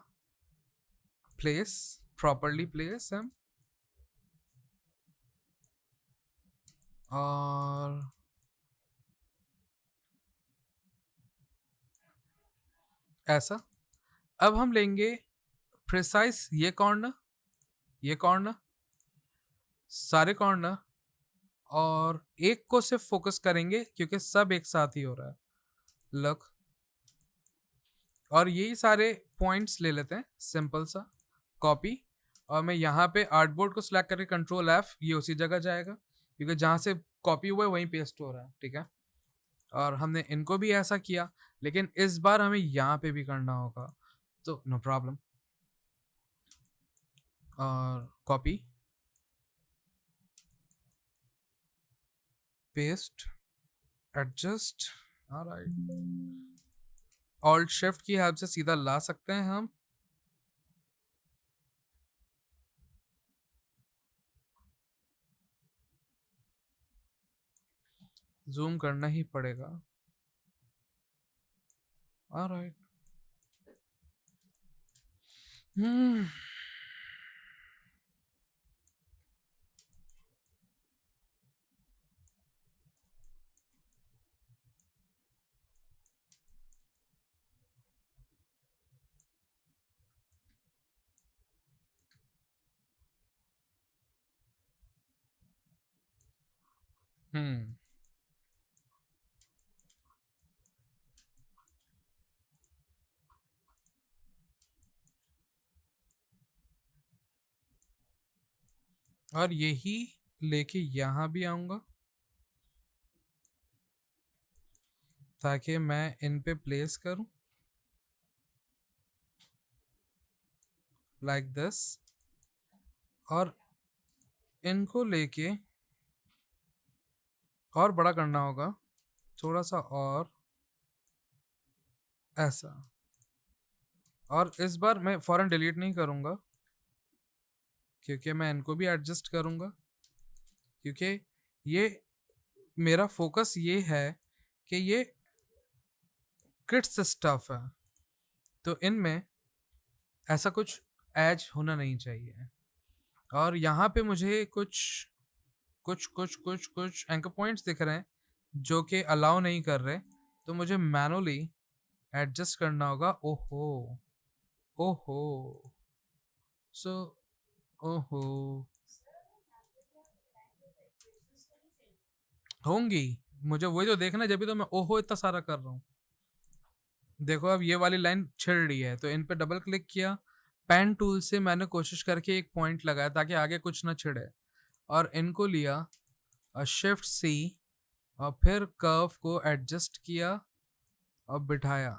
प्लेस, प्रॉपरली प्लेस हम, और ऐसा। अब हम लेंगे प्रिसाइज ये कॉर्नर, ये कॉर्नर, सारे कॉर्नर, और एक को सिर्फ फोकस करेंगे क्योंकि सब एक साथ ही हो रहा है। लुक, और यही सारे पॉइंट्स ले लेते हैं, सिंपल सा कॉपी। और मैं यहाँ पे आर्टबोर्ड को सिलेक्ट करके कंट्रोल F, ये उसी जगह जाएगा क्योंकि जहाँ से कॉपी हुआ है वहीं पेस्ट हो रहा है, ठीक है। और हमने इनको भी ऐसा किया, लेकिन इस बार हमें यहाँ पे भी करना होगा, तो नो प्रॉब्लम। और copy, paste, adjust, alright. Alt shift की हेल्प से सीधा ला सकते हैं हम। जूम करना ही पड़ेगा, ऑलराइट। हम्म हम्म और यही लेके यहाँ भी आऊंगा ताकि मैं इन पे प्लेस करूं, लाइक दिस। और इनको लेके और बड़ा करना होगा, थोड़ा सा और ऐसा। और इस बार मैं फौरन डिलीट नहीं करूंगा क्योंकि मैं इनको भी एडजस्ट करूंगा, क्योंकि ये मेरा फोकस ये है कि ये किड्स स्टफ है, तो इनमें ऐसा कुछ एज होना नहीं चाहिए। और यहाँ पे मुझे कुछ कुछ कुछ कुछ कुछ एंकर पॉइंट्स दिख रहे हैं जो कि अलाउ नहीं कर रहे, तो मुझे मैनुअली एडजस्ट करना होगा। ओहो, ओहो, सो, ओहो, होंगी। मुझे वही तो देखना है, जब भी तो मैं ओहो इतना सारा कर रहा हूँ। देखो अब ये वाली लाइन छिड़ रही है, तो इन पे डबल क्लिक किया, पेन टूल से मैंने कोशिश करके एक पॉइंट लगाया ताकि आगे कुछ ना छिड़े, और इनको लिया और शिफ्ट सी, और फिर कर्व को एडजस्ट किया और बिठाया।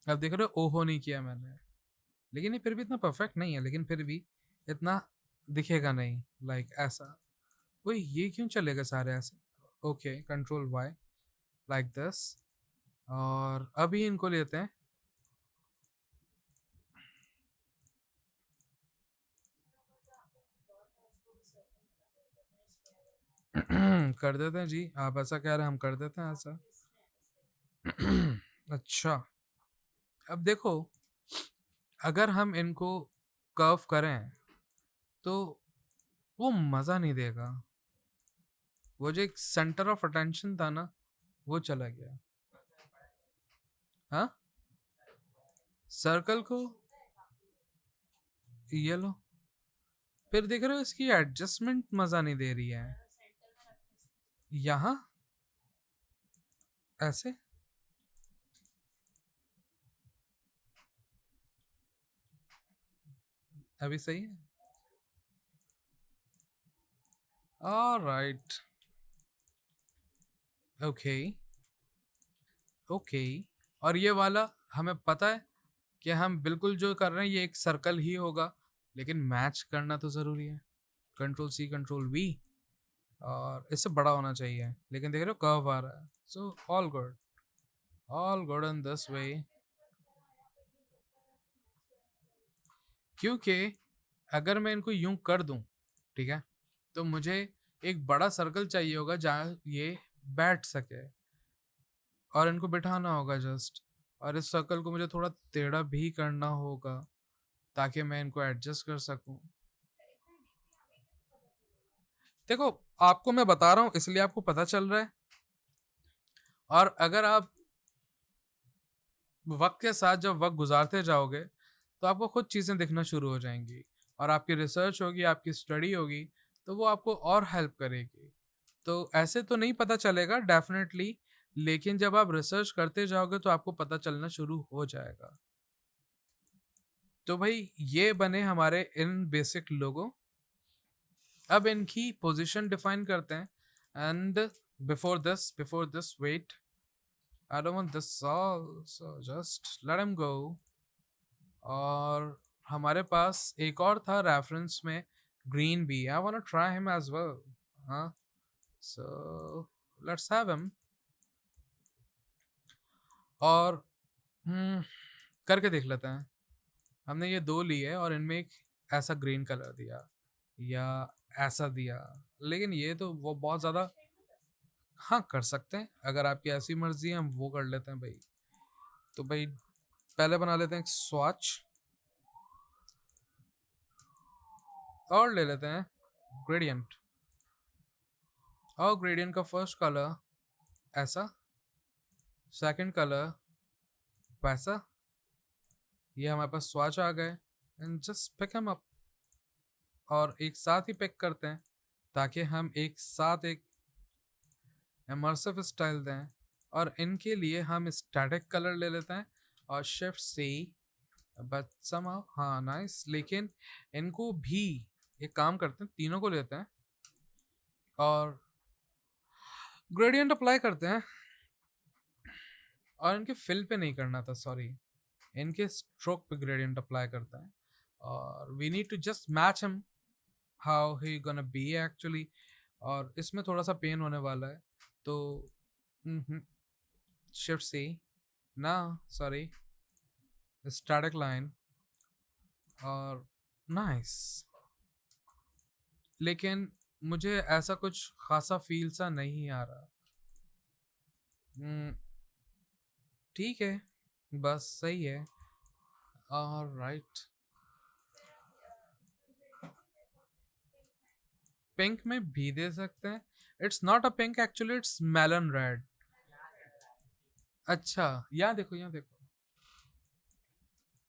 अब देख रहे हो, ओहो नहीं किया मैंने, लेकिन ये फिर भी इतना परफेक्ट नहीं है, लेकिन फिर भी इतना दिखेगा नहीं, लाइक ऐसा। वही, ये क्यों चलेगा सारे ऐसे। Okay, control Y, like this. और अभी इनको लेते हैं, कर देते हैं जी, आप ऐसा कह रहे हैं, हम कर देते हैं ऐसा। अच्छा, अब देखो, अगर हम इनको कर्व करें तो वो मज़ा नहीं देगा, वो जो एक सेंटर ऑफ अटेंशन था ना, वो चला गया। हाँ, सर्कल को ये लो, फिर देख रहे हो इसकी एडजस्टमेंट मज़ा नहीं दे रही है। यहाँ ऐसे, अभी सही है, ऑलराइट, ओके, ओके। और ये वाला हमें पता है कि हम बिल्कुल जो कर रहे हैं ये एक सर्कल ही होगा, लेकिन मैच करना तो ज़रूरी है। कंट्रोल सी, कंट्रोल वी, और इससे बड़ा होना चाहिए, लेकिन देख रहे हो कर्व आ रहा है, so all good, all good in this way. क्योंकि अगर मैं इनको यूं कर दूं, ठीक है, तो मुझे एक बड़ा सर्कल चाहिए होगा जहाँ ये बैठ सके, और इनको बिठाना होगा जस्ट। और इस सर्कल को मुझे थोड़ा टेढ़ा भी करना होगा ताकि मैं इनको एडजस्ट कर सकूं। देखो, आपको मैं बता रहा हूँ इसलिए आपको पता चल रहा है, और अगर आप वक्त के साथ जब वक्त गुजारते जाओगे तो आपको खुद चीज़ें दिखना शुरू हो जाएंगी, और आपकी रिसर्च होगी, आपकी स्टडी होगी, तो वो आपको और हेल्प करेगी। तो ऐसे तो नहीं पता चलेगा डेफिनेटली, लेकिन जब आप रिसर्च करते जाओगे तो आपको पता चलना शुरू हो जाएगा। तो भाई ये बने हमारे इन बेसिक लोगो। अब इनकी पोजीशन डिफाइन करते हैं। And before this wait, I don't want this all, so just let him go. और हमारे पास एक और था रेफरेंस में, green B. I want to try him as well. हाँ, सो लेट्स हैव हिम। और करके देख लेते हैं। हमने ये दो लिए और इनमें एक ऐसा ग्रीन कलर दिया या ऐसा दिया, लेकिन ये तो वो बहुत ज़्यादा। हाँ, कर सकते हैं, अगर आपकी ऐसी मर्जी है हम वो कर लेते हैं भाई। तो भाई पहले बना लेते हैं एक स्वॉच, और ले लेते हैं ग्रेडियंट। और ग्रेडियंट का फर्स्ट कलर ऐसा, सेकंड कलर वैसा। ये हमारे पास स्वॉच आ गए, and just pick him up. और एक साथ ही पिक करते हैं ताकि हम एक साथ एक इमर्सिव स्टाइल दें। और इनके लिए हम स्टैटिक कलर ले लेते हैं और शिफ्ट सी, बट समहाउ हाँ नाइस। लेकिन इनको भी एक काम करते हैं, तीनों को लेते हैं और ग्रेडियंट अप्लाई करते हैं। और इनके फिल पे नहीं करना था, सॉरी, इनके स्ट्रोक पे ग्रेडियंट अप्लाई करते हैं। और we need to just match him how he gonna be actually. और इसमें थोड़ा सा पेन होने वाला है, तो शिफ्ट सी, ना सॉरी, स्टैटिक लाइन, और नाइस। लेकिन मुझे ऐसा कुछ खासा फील सा नहीं आ रहा। ठीक है, बस सही है। राइट, पिंक में भी दे सकते हैं। It's not a pink actually, it's melon red. अच्छा, यहाँ देखो, यहाँ देखो,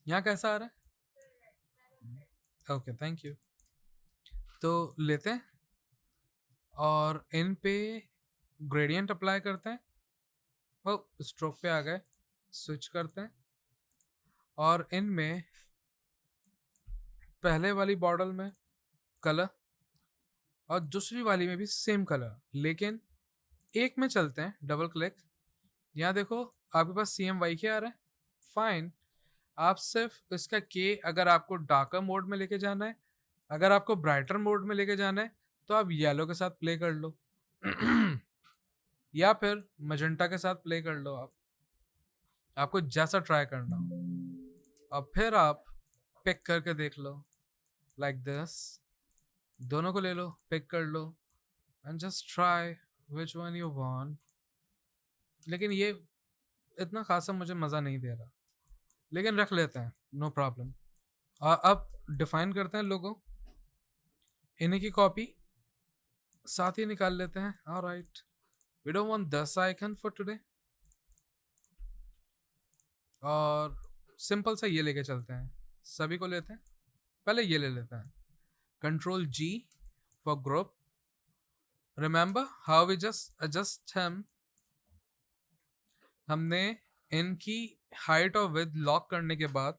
यहाँ कैसा आ रहा है? Okay, thank you. तो लेते हैं और इन पे ग्रेडियंट अप्लाई करते हैं। वो स्ट्रोक पे आ गए, स्विच करते हैं। और इनमें पहले वाली बॉटल में कलर और दूसरी वाली में भी सेम कलर, लेकिन एक में चलते हैं डबल क्लिक। यहाँ देखो, आपके पास CMYK आ रहा है, फाइन। आप सिर्फ इसका के, अगर आपको डार्कर मोड में लेके जाना है, अगर आपको ब्राइटर मोड में लेके जाना है, तो आप येलो के साथ प्ले कर लो या फिर मजेंटा के साथ प्ले कर लो। आपको जैसा ट्राई करना हो, और फिर आप पिक करके देख लो, लाइक दिस। दोनों को ले लो, पिक कर लो, and just try which one you want. लेकिन ये इतना खासा मुझे मज़ा नहीं दे रहा, लेकिन रख लेते हैं, नो प्रॉब्लम। और अब डिफाइन करते हैं लोगो, इन्हीं की कॉपी साथ ही निकाल लेते हैं। Alright, we don't want this icon for today. और सिंपल सा ये लेके चलते हैं, सभी को लेते हैं। पहले ये ले लेते हैं, Ctrl G for group. Remember how we just adjust him. हमने इनकी हाइट और विड्थ लॉक करने के बाद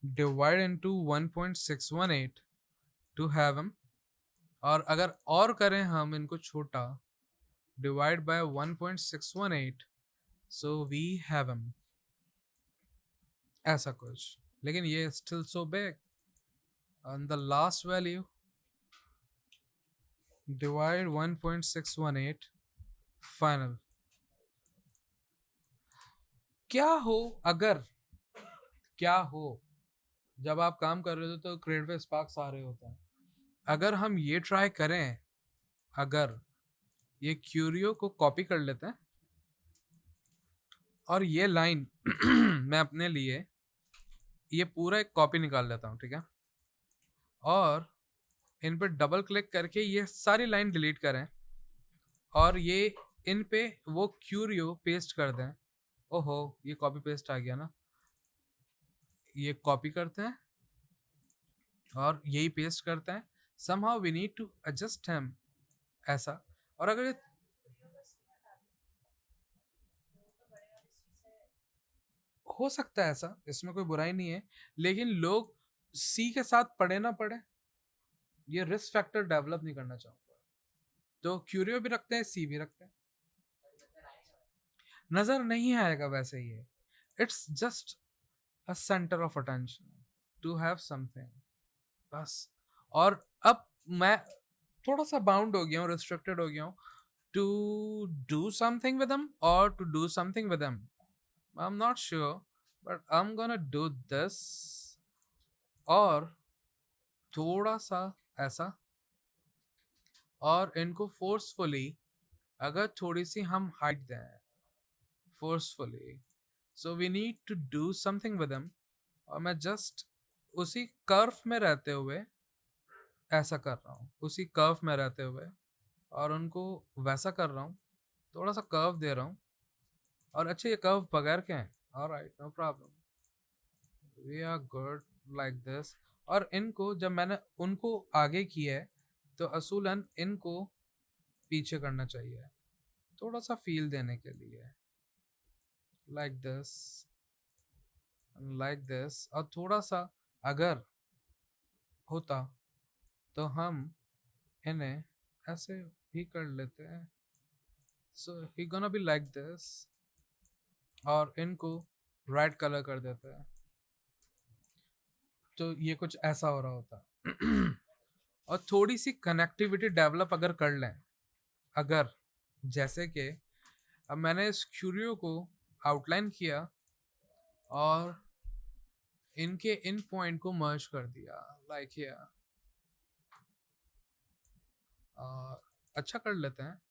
divide into 1.618 to have him. और अगर और करें हम इनको छोटा, divide by 1.618, so we have him, ऐसा कुछ। लेकिन ये still so big. and the last value, divide 1.618, final. अगर क्या हो, जब आप काम कर रहे हो तो क्रिएट पे स्पार्क्स आ रहे होते हैं। अगर हम ये ट्राई करें, अगर ये क्यूरियो को कॉपी कर लेते हैं और ये लाइन मैं अपने लिए ये पूरा एक कॉपी निकाल लेता हूँ, ठीक है। और इन पे डबल क्लिक करके ये सारी लाइन डिलीट करें और ये इन पे वो क्यूरियो पेस्ट कर दें। ओहो, ये कॉपी पेस्ट आ गया ना। ये कॉपी करते हैं और यही पेस्ट करते हैं। somehow we need to adjust him, ऐसा। और अगर ये हो सकता है ऐसा, इसमें कोई बुराई नहीं है, लेकिन लोग सी के साथ पढ़े ना पढ़े, ये रिस्क फैक्टर डेवलप नहीं करना चाहूंगा। तो क्यूरियो भी रखते हैं, सी भी रखते हैं। नजर नहीं आएगा वैसे ये, it's just a centre of attention to have something, बस। और अब मैं थोड़ा सा बाउंड हो गया हूँ, रिस्ट्रिक्टेड हो गया हूँ to do something with them और to do something with them। I'm not sure, but I'm gonna do this। और थोड़ा सा ऐसा, और इनको फोर्सफुली अगर थोड़ी सी हम हाइट दें forcefully, so we need to do something with them। और मैं जस्ट उसी कर्व में रहते हुए ऐसा कर रहा हूँ, उसी कर्व में रहते हुए, और उनको वैसा कर रहा हूँ, थोड़ा सा कर्व दे रहा हूँ। और अच्छे ये कर्व बगैर के हैं, alright, no problem, we are good like this. और इनको जब मैंने उनको आगे किया है तो असूलन इनको पीछे करना चाहिए, थोड़ा सा फील देने के लिए, लाइक दिस, लाइक दिस। और थोड़ा सा अगर होता तो हम इन्हें ऐसे भी कर लेते हैं, सो ही गोना बी लाइक दिस। और इनको रेड कलर कर देते हैं, तो ये कुछ ऐसा हो रहा होता। और थोड़ी सी कनेक्टिविटी डेवलप अगर कर लें, अगर जैसे कि अब मैंने इस क्यूरियो को आउटलाइन किया और इनके इन पॉइंट को मर्ज कर दिया, लाइक हियर। अच्छा कर लेते हैं,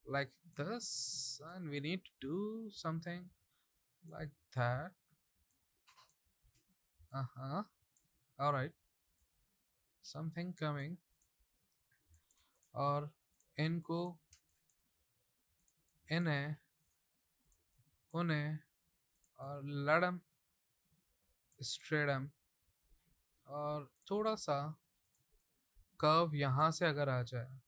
like this, and we need to do something like that। All right, something coming। और इनको इन्हें उन्हें और लड़म स्ट्रेडम, और थोड़ा सा कर्व यहाँ से अगर आ जाए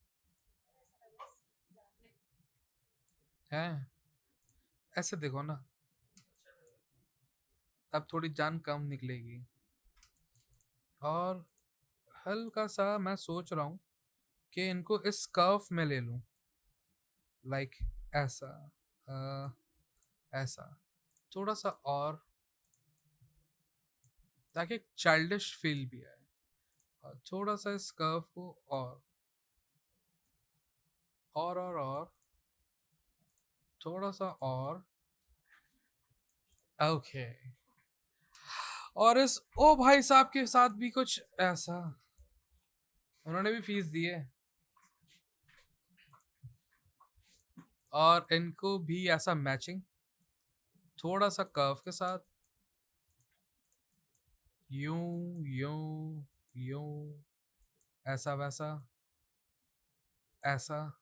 है, ऐसे देखो ना, अब थोड़ी जान कम निकलेगी। और हल्का सा मैं सोच रहा हूँ कि इनको इस कर्व में ले लूँ, लाइक ऐसा, ऐसा थोड़ा सा, और ताकि एक चाइल्डिश फील भी आए। और थोड़ा सा इस कर्व को और थोड़ा सा और, ओके। और इस ओ भाई साहब के साथ भी कुछ ऐसा, उन्होंने भी फीस दी है। और इनको भी ऐसा मैचिंग, थोड़ा सा कर्व के साथ, यूं यूं यूं, ऐसा वैसा, ऐसा,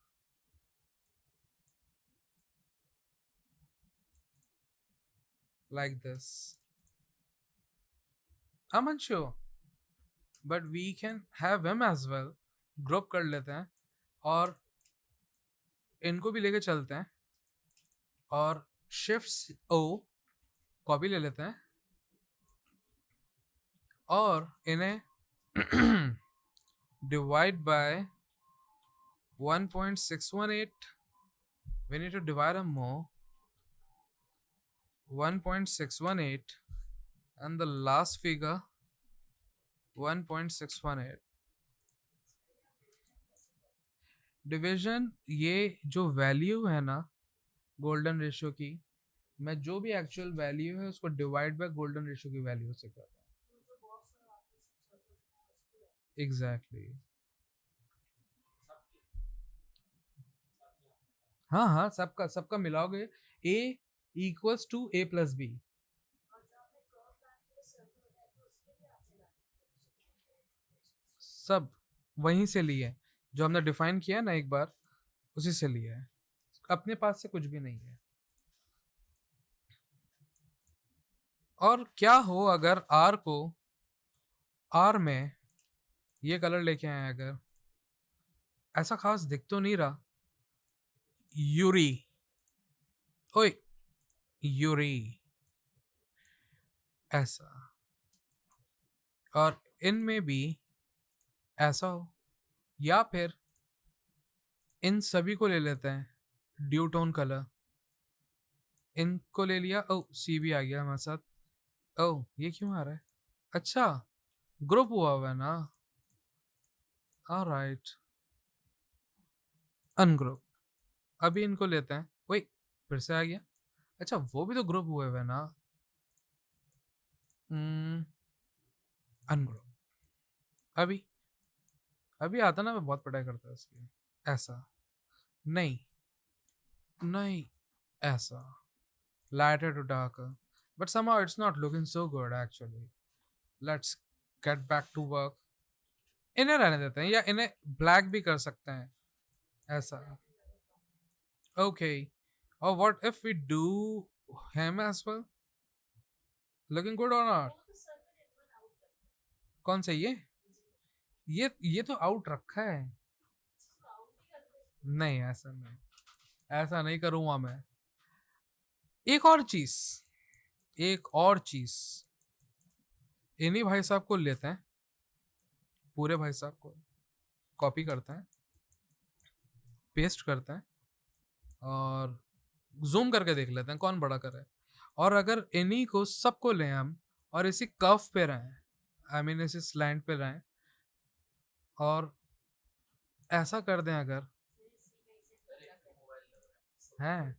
like this। I'm unsure, but we can have him as well। Group कर लेते हैं और इनको भी लेके चलते हैं, और शिफ्ट ओ कॉपी ले लेते हैं और इन्हें divide by 1.618। we need to divide them more, 1.618, and the last figure 1.618। Division, ये जो वैल्यू है ना गोल्डन रेशियो की, मैं जो भी एक्चुअल वैल्यू है उसको डिवाइड बाय गोल्डन रेशियो की वैल्यू से कर रहा हूँ। एग्जैक्टली। हाँ हाँ, सबका सबका मिलाओगे, a equals to a plus B. सब वहीं से लिए, जो हमने डिफाइन किया है ना एक बार, उसी से लिया है, अपने पास से कुछ भी नहीं है। और क्या हो अगर आर को, आर में ये कलर लेके आए, अगर ऐसा खास दिख तो नहीं रहा, यूरी, ओए यूरी, ऐसा, और इनमें भी ऐसा हो, या फिर इन सभी को ले लेते हैं ड्यू टोन कलर, इनको ले लिया, ओ सी भी आ गया हमारे साथ। ओ ये क्यों आ रहा है, अच्छा ग्रुप हुआ हुआ है ना, ऑलराइट, अनग्रुप, अभी इनको लेते हैं, वही फिर से आ गया, अच्छा वो भी तो ग्रुप हुए हुए हैं ना, अनग्रुप, अभी अभी आता ना, मैं बहुत पढ़ाई करता है इसकी, ऐसा, नहीं नहीं, ऐसा, lighter to darker, but somehow it's not looking so good actually. Let's get back to work. इन्हें रहने देते हैं, या इन्हें ब्लैक भी कर सकते हैं, ऐसा, okay. Or what if we do him as well? Looking good or not? कौन सा ये तो आउट रखा है, नहीं ऐसा नहीं, ऐसा नहीं करूंगा मैं। एक और चीज, एक और चीज, इन्हीं भाई साहब को लेते हैं, पूरे भाई साहब को कॉपी करते हैं, पेस्ट करते हैं, और जूम करके देख लेते हैं कौन बड़ा करे, और अगर इन्हीं को सबको लें हम, और इसी कर्व पे रहें, आई मीन इसी स्लैंट पे रहें, और ऐसा कर दें अगर, हैं,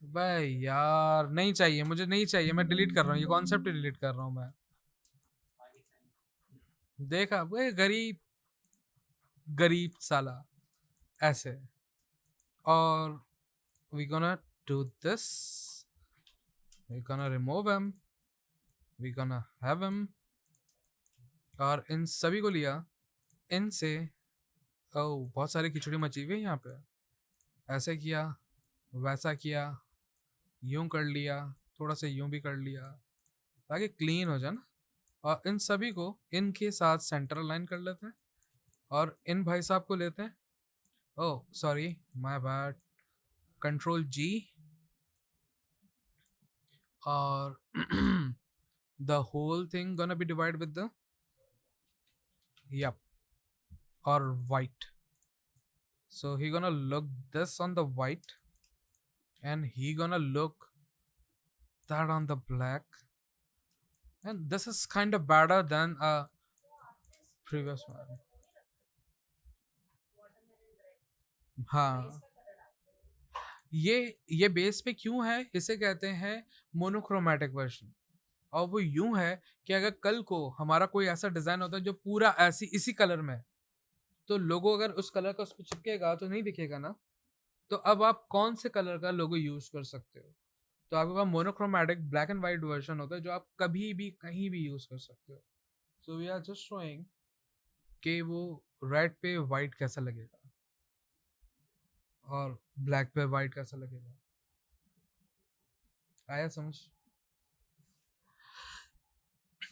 भाई यार नहीं चाहिए, मुझे नहीं चाहिए, मैं डिलीट कर रहा हूँ, ये कॉन्सेप्ट डिलीट कर रहा हूँ मैं, देखा वो गरीब, गरीब साला, ऐसे, और we gonna do this, we gonna remove him, we gonna have him, और इन सभी को लिया, इनसे, ओ बहुत सारी खिचड़ी मची हुई है यहाँ पे, ऐसे किया, वैसा किया, यूं कर लिया, थोड़ा सा यूं भी कर लिया, ताकि क्लीन हो जाए ना, और इन सभी को इनके साथ सेंटर लाइन कर लेते हैं, और इन भाई साहब को लेते हैं, ओ सॉरी माय बैड, कंट्रोल जी, और the whole thing gonna be divided with the, yep, or white, so he gonna look this on the white, and he gonna look that on the black, and this is kind of better than a previous one. हाँ, ये base पे क्यों है, इसे कहते हैं monochromatic version, और वो यूं है कि अगर कल को हमारा कोई ऐसा डिजाइन होता है जो पूरा ऐसी इसी कलर में है, तो लोगो अगर उस कलर का उस पर चिपकेगा तो नहीं दिखेगा ना, तो अब आप कौन से कलर का लोगो यूज कर सकते हो, तो आपके पास monochromatic black and white version होता है जो आप कभी भी कहीं भी यूज कर सकते हो, so we are just showing कि वो रेड पे व्हाइट कैसा लगेगा, और ब्लैक पे व्हाइट कैसा लगेगा, आया समझ।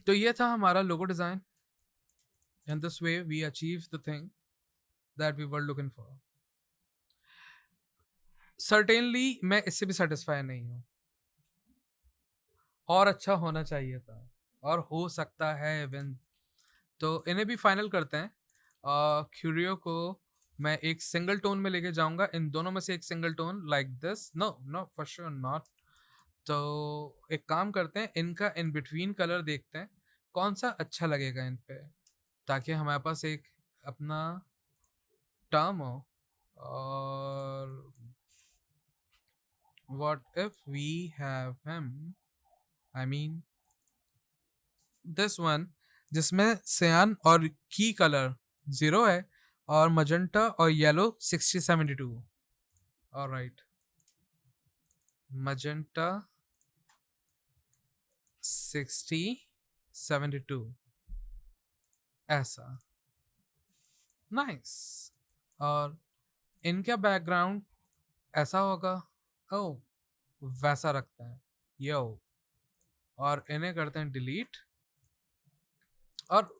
तो ये था हमारा logo design, and this way we achieve the thing that we were looking for. Certainly मैं इससे भी सेटिस्फाई नहीं हूँ, और अच्छा होना चाहिए था, और हो सकता है इवन, तो इन्हें भी फाइनल करते हैं, क्यूरियो को मैं एक सिंगल टोन में लेके जाऊंगा, इन दोनों में से एक single tone like this, no no for sure not, तो एक काम करते हैं, इनका इन बिटवीन कलर देखते हैं कौन सा अच्छा लगेगा इन पे, ताकि हमारे पास एक अपना टर्म हो, और what if we have him, I mean this one, जिसमें सियान और की कलर 0 है, और मजेंटा और येलो 60-72, ऑलराइट, magenta 60 72, ऐसा, नाइस। और इनका बैकग्राउंड ऐसा होगा, ओ वैसा रखते हैं, यो। और इन्हें करते हैं डिलीट, और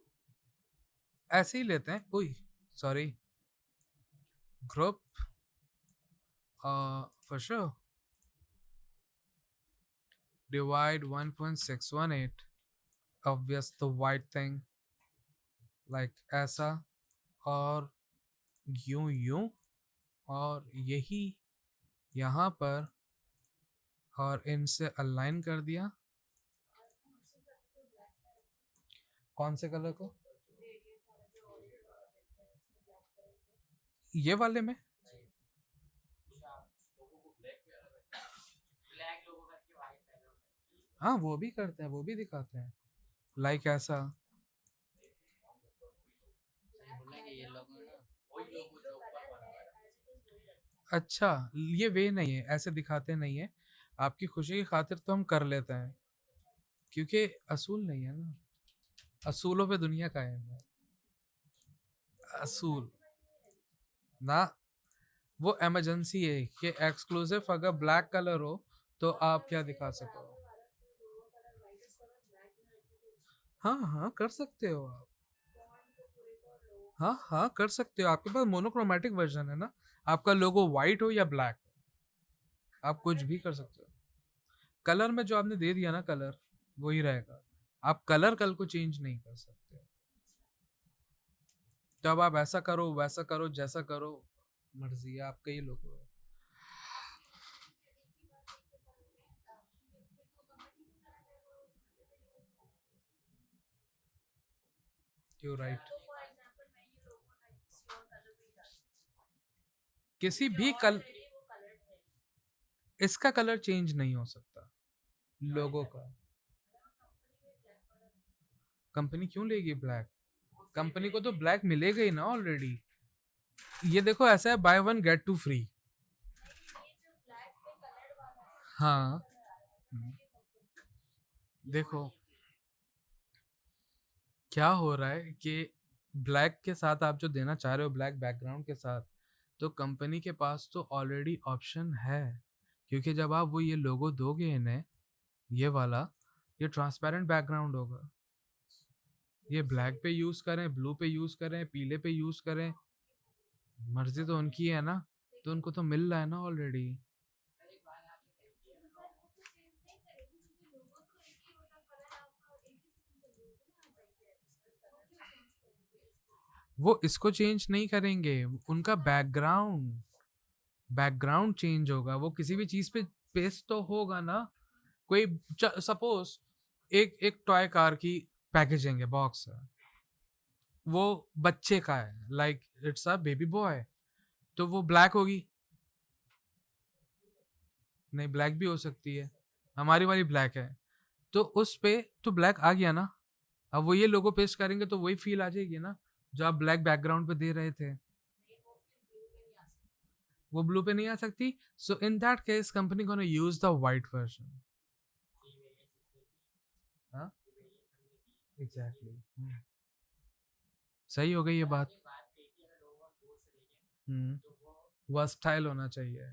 ऐसे ही लेते हैं, उई sorry, group for sure, divide 1.618, obvious the white thing, like ऐसा, और यूं यूं, और यही यहाँ पर, और इनसे अलाइन कर दिया। कौन से कलर को? ये वाले में? हाँ वो भी करते हैं, वो भी दिखाते हैं, लाइक ऐसा। अच्छा, ये वे नहीं है, ऐसे दिखाते नहीं है। आपकी खुशी की खातिर तो हम कर लेते हैं, क्योंकि असूल नहीं है ना, असूलों पे दुनिया कायम है। असूल ना, वो इमरजेंसी है कि एक्सक्लूसिव अगर ब्लैक कलर हो तो आप क्या दिखा सको। हाँ हाँ कर सकते हो आप, हाँ हाँ कर सकते हो, आपके पास मोनोक्रोमेटिक वर्जन है ना, आपका लोगो वाइट हो या ब्लैक, आप कुछ भी कर सकते हो। कलर में जो आपने दे दिया ना कलर, वही रहेगा, आप कलर कल को चेंज नहीं कर सकते। तो अब आप ऐसा करो वैसा करो जैसा करो, मर्जी है आपका, ही लोगो है। यू राइट, किसी भी कल, इसका कलर चेंज नहीं हो सकता लोगो का। कंपनी क्यों लेगी ब्लैक? कंपनी को तो ब्लैक मिलेगा ही ना ऑलरेडी। ये देखो ऐसा है, buy one get two free. हाँ, देखो क्या हो रहा है कि ब्लैक के साथ आप जो देना चाह रहे हो, ब्लैक बैकग्राउंड के साथ, तो कंपनी के पास तो ऑलरेडी ऑप्शन है, क्योंकि जब आप वो ये लोगो दोगे इन्हें, ये वाला, ये ट्रांसपेरेंट बैकग्राउंड होगा। ये ब्लैक पे यूज करें, ब्लू पे यूज करें, पीले पे यूज करें, मर्जी तो उनकी है ना, तो उनको तो मिल रहा है ना ऑलरेडी। वो इसको चेंज नहीं करेंगे, उनका बैकग्राउंड, बैकग्राउंड चेंज होगा, वो किसी भी चीज पे पेस्ट तो होगा ना। कोई सपोज एक एक टॉय कार की पैकेजिंग है, बॉक्स है, वो बच्चे का है, like it's a baby boy, तो वो ब्लैक होगी? नहीं, ब्लैक भी हो सकती है, हमारी वाली ब्लैक है, तो उस पे तो ब्लैक आ गया ना। अब वो ये लोगो पेस्ट करेंगे तो वही फील आ जाएगी ना, जो आप ब्लैक बैकग्राउंड पे दे रहे थे। वो ब्लू पे नहीं आ सकती, so in that case company gonna use the white version. हाँ एग्जैक्टली, सही हो गई ये बात। वर्सटाइल होना चाहिए,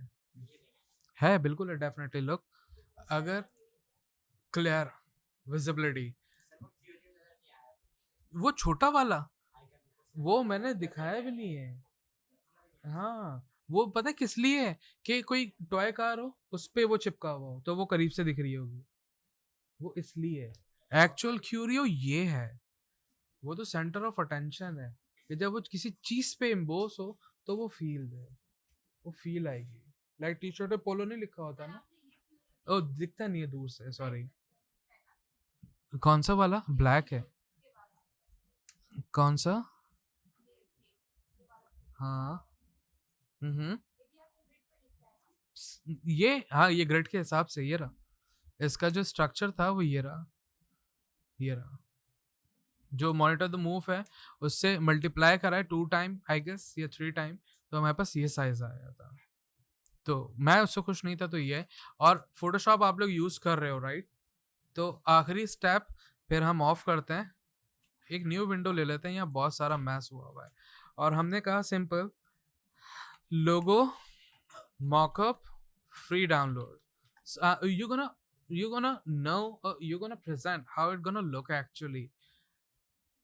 है बिल्कुल है, डेफिनेटली लुक, अगर क्लियर विजिबिलिटी। वो छोटा वाला, वो मैंने दिखाया भी नहीं है। हाँ, वो पता है किस लिए है, कि कोई टॉय कार हो उस पे वो चिपका हुआ हो तो वो करीब से दिख रही होगी, वो इसलिए है। एक्चुअल क्यूरियो ये है, वो तो सेंटर ऑफ अटेंशन है, कि जब वो किसी चीज पे इम्बोस हो तो वो फील दे, वो फील आएगी। लाइक टी शर्ट पे पोलो नहीं लिखा होता ना, ओ दिखता नहीं है दूर से, सॉरी। कौन सा वाला ब्लैक है? कौन सा? हाँ, हम्म, ये हाँ, ये ग्रिड के हिसाब से ये रहा, इसका जो स्ट्रक्चर था वो ये रहा, ये रहा। जो मॉनिटर द मूव है उससे मल्टीप्लाई करा है 2 टाइम आई गेस या 3 टाइम, तो हमारे पास ये साइज आया था। तो मैं उससे खुश नहीं था, तो ये है। और फोटोशॉप आप लोग यूज कर रहे हो राइट, तो आखिरी स्टेप फिर हम ऑफ करते हैं, एक न्यू विंडो ले लेते हैं, यहाँ बहुत सारा मैस हुआ हुआ है, और हमने कहा simple logo mock-up free download, you gonna present how it gonna look actually,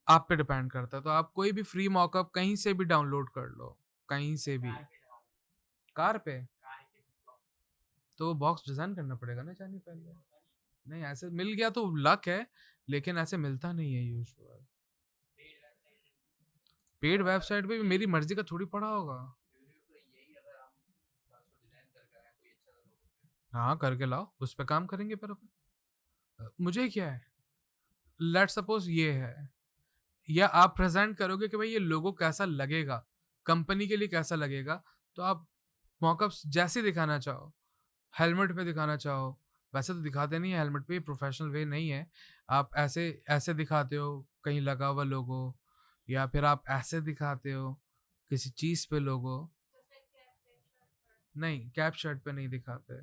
आप पे डिपेंड करता है। तो आप कोई भी फ्री मॉकअप कहीं से भी डाउनलोड कर लो, कहीं से भी। कार पे तो बॉक्स डिजाइन करना पड़ेगा ना जानी पहले। नहीं ऐसे मिल गया तो लक है, लेकिन ऐसे मिलता नहीं है यूजुअल। पेड वेबसाइट पे भी मेरी मर्जी का थोड़ी पड़ा होगा। हाँ करके लाओ, उस पर काम करेंगे फिर अपन। मुझे क्या है, लेट सपोज ये है, या आप प्रेजेंट करोगे कि भाई ये लोगो कैसा लगेगा, कंपनी के लिए कैसा लगेगा, तो आप मॉकअप्स जैसे दिखाना चाहो, हेलमेट पे दिखाना चाहो, वैसे तो दिखाते नहीं है हेलमेट पे, प्रोफेशनल वे नहीं है। आप ऐसे ऐसे दिखाते हो कहीं लगा हुआ लोगो, या फिर आप ऐसे दिखाते हो किसी चीज़ पे लोगो। नहीं कैप शर्ट पे नहीं दिखाते,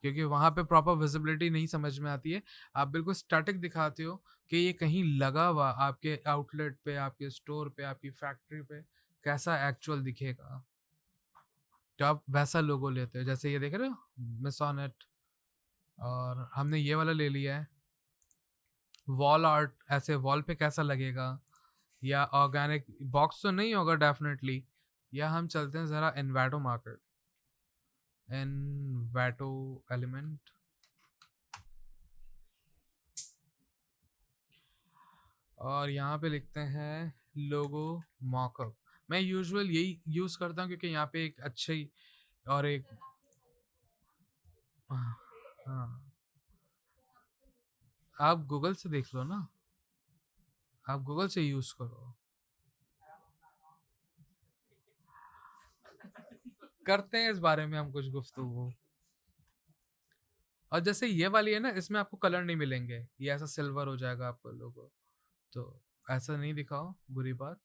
क्योंकि वहाँ पे प्रॉपर विजिबिलिटी नहीं समझ में आती है। आप बिल्कुल स्टैटिक दिखाते हो कि ये कहीं लगा हुआ आपके आउटलेट पे, आपके स्टोर पे, आपकी फैक्ट्री पे कैसा एक्चुअल दिखेगा, तो आप वैसा लोगो लेते हो। जैसे ये देख रहे हो मिसोनेट, और हमने ये वाला ले लिया है वॉल आर्ट, ऐसे वॉल पे कैसा लगेगा, या ऑर्गेनिक बॉक्स तो नहीं होगा डेफिनेटली। या हम चलते हैं ज़रा इन्वेटो मार्केट, इन्वेटो एलिमेंट, और यहाँ पे लिखते हैं लोगो मॉकअप। मैं यूजुअल यही यूज़ करता हूँ क्योंकि यहाँ पे एक अच्छी और एक, हाँ आप गूगल से देख लो ना, आप गूगल से यूज़ करो। करते हैं इस बारे में हम कुछ गुफ्तगू। और जैसे ये वाली है ना, इसमें आपको कलर नहीं मिलेंगे, ये ऐसा सिल्वर हो जाएगा आपका लोगो, तो ऐसा नहीं दिखाओ, बुरी बात।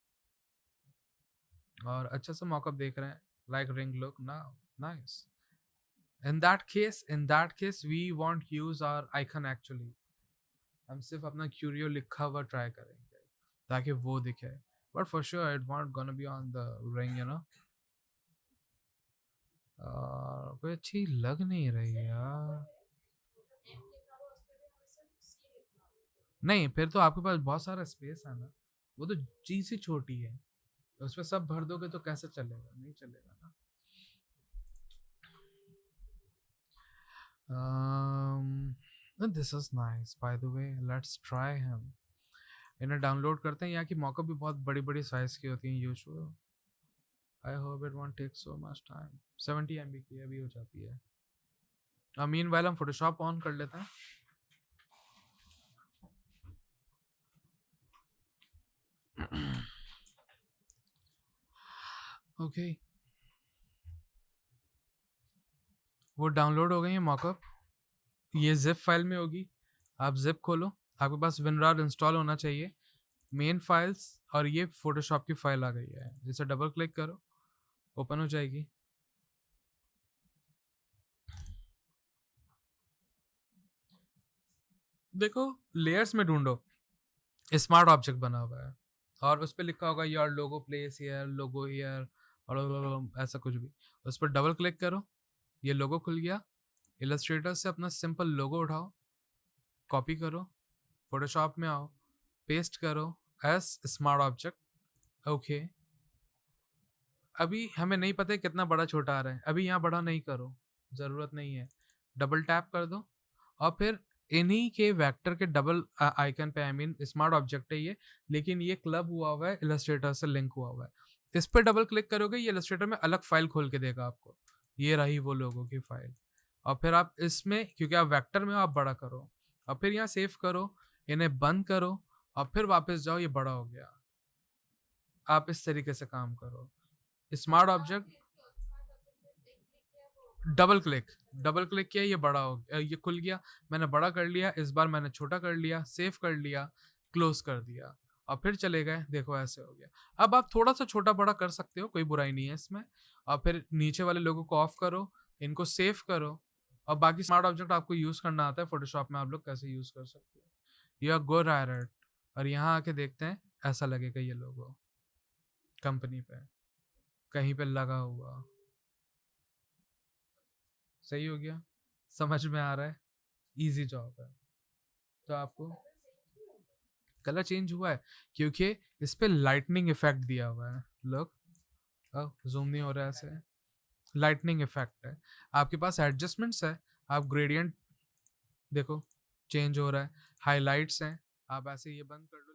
और अच्छा सा मॉकअप देख रहे हैं, लाइक रिंग लुक ना, nice. In that case we won't use our icon actually, हम सिर्फ अपना क्यूरियो लिखा हुआ ट्राई करेंगे ताकि वो दिखे, but for sure it won't gonna be on the ring you know. कोई अच्छी लग नहीं रही यार। नहीं फिर तो आपके पास बहुत सारा स्पेस है ना, वो तो चीज ही छोटी है, उस पर सब भर दोगे तो कैसे चलेगा, नहीं चलेगा ना। This is nice by the way, let's try him. इन्हें डाउनलोड करते हैं, यहाँ की मॉकअप भी बहुत बड़ी बड़ी साइज की होती हैं usual. I hope it won't take so much time, 70 MB की अभी हो जाती है। मीन वाइल हम फोटोशॉप ऑन कर लेते हैं। ओके वो डाउनलोड हो गई है मॉकअप, ये जिप फाइल में होगी। आप जिप खोलो, आपके पास विनरार इंस्टॉल होना चाहिए, मेन फाइल्स, और ये फोटोशॉप की फाइल आ गई है, इसे डबल क्लिक करो, ओपन हो जाएगी। देखो लेयर्स में ढूंढो, स्मार्ट ऑब्जेक्ट बना हुआ है, और उस पर लिखा होगा your logo place here, logo here, और ऐसा कुछ भी। उस पर डबल क्लिक करो, ये लोगो खुल गया। इलस्ट्रेटर से अपना सिंपल लोगो उठाओ, कॉपी करो, फोटोशॉप में आओ, पेस्ट करो एज स्मार्ट ऑब्जेक्ट। ओके अभी हमें नहीं पता है कितना बड़ा छोटा आ रहा है, अभी यहाँ बड़ा नहीं करो, ज़रूरत नहीं है। डबल टैप कर दो, और फिर इन्हीं के वेक्टर के डबल आइकन पे, आई मीन स्मार्ट ऑब्जेक्ट है ये, लेकिन ये क्लब हुआ है इलस्ट्रेटर से, लिंक हुआ हुआ है। इस पर डबल क्लिक करोगे, ये इलस्ट्रेटर में अलग फाइल खोल के देगा आपको, ये रही वो लोगों की फाइल। और फिर आप इसमें, क्योंकि आप वेक्टर में हो, आप बड़ा करो, और फिर यहाँ सेव करो, इन्हें बंद करो, और फिर वापस जाओ, ये बड़ा हो गया। आप इस तरीके से काम करो। स्मार्ट ऑब्जेक्ट डबल क्लिक किया, ये बड़ा हो गया, ये खुल गया, मैंने बड़ा कर लिया, इस बार मैंने छोटा कर लिया, सेव कर लिया, क्लोज कर दिया, और फिर चले गए, देखो ऐसे हो गया। अब आप थोड़ा सा छोटा बड़ा कर सकते हो, कोई बुराई नहीं है इसमें। और फिर नीचे वाले लोगों को ऑफ करो, इनको सेव करो, और बाकी स्मार्ट ऑब्जेक्ट आपको यूज़ करना आता है फोटोशॉप में, आप लोग कैसे यूज़ कर सकते हो। You are good at it. और यहाँ आके देखते हैं, ऐसा लगेगा ये लोगो कंपनी पे कहीं पे लगा हुआ। सही हो गया, समझ में आ रहा है, इजी जॉब है। तो आपको कलर चेंज हुआ है क्योंकि इस पे लाइटनिंग इफेक्ट दिया हुआ है। लुक, जूम नहीं हो रहा है ऐसे, लाइटनिंग इफेक्ट है। आपके पास एडजस्टमेंट्स है, आप ग्रेडियंट देखो चेंज हो रहा है, हाइलाइट्स हैं, आप ऐसे ये बंद कर लो।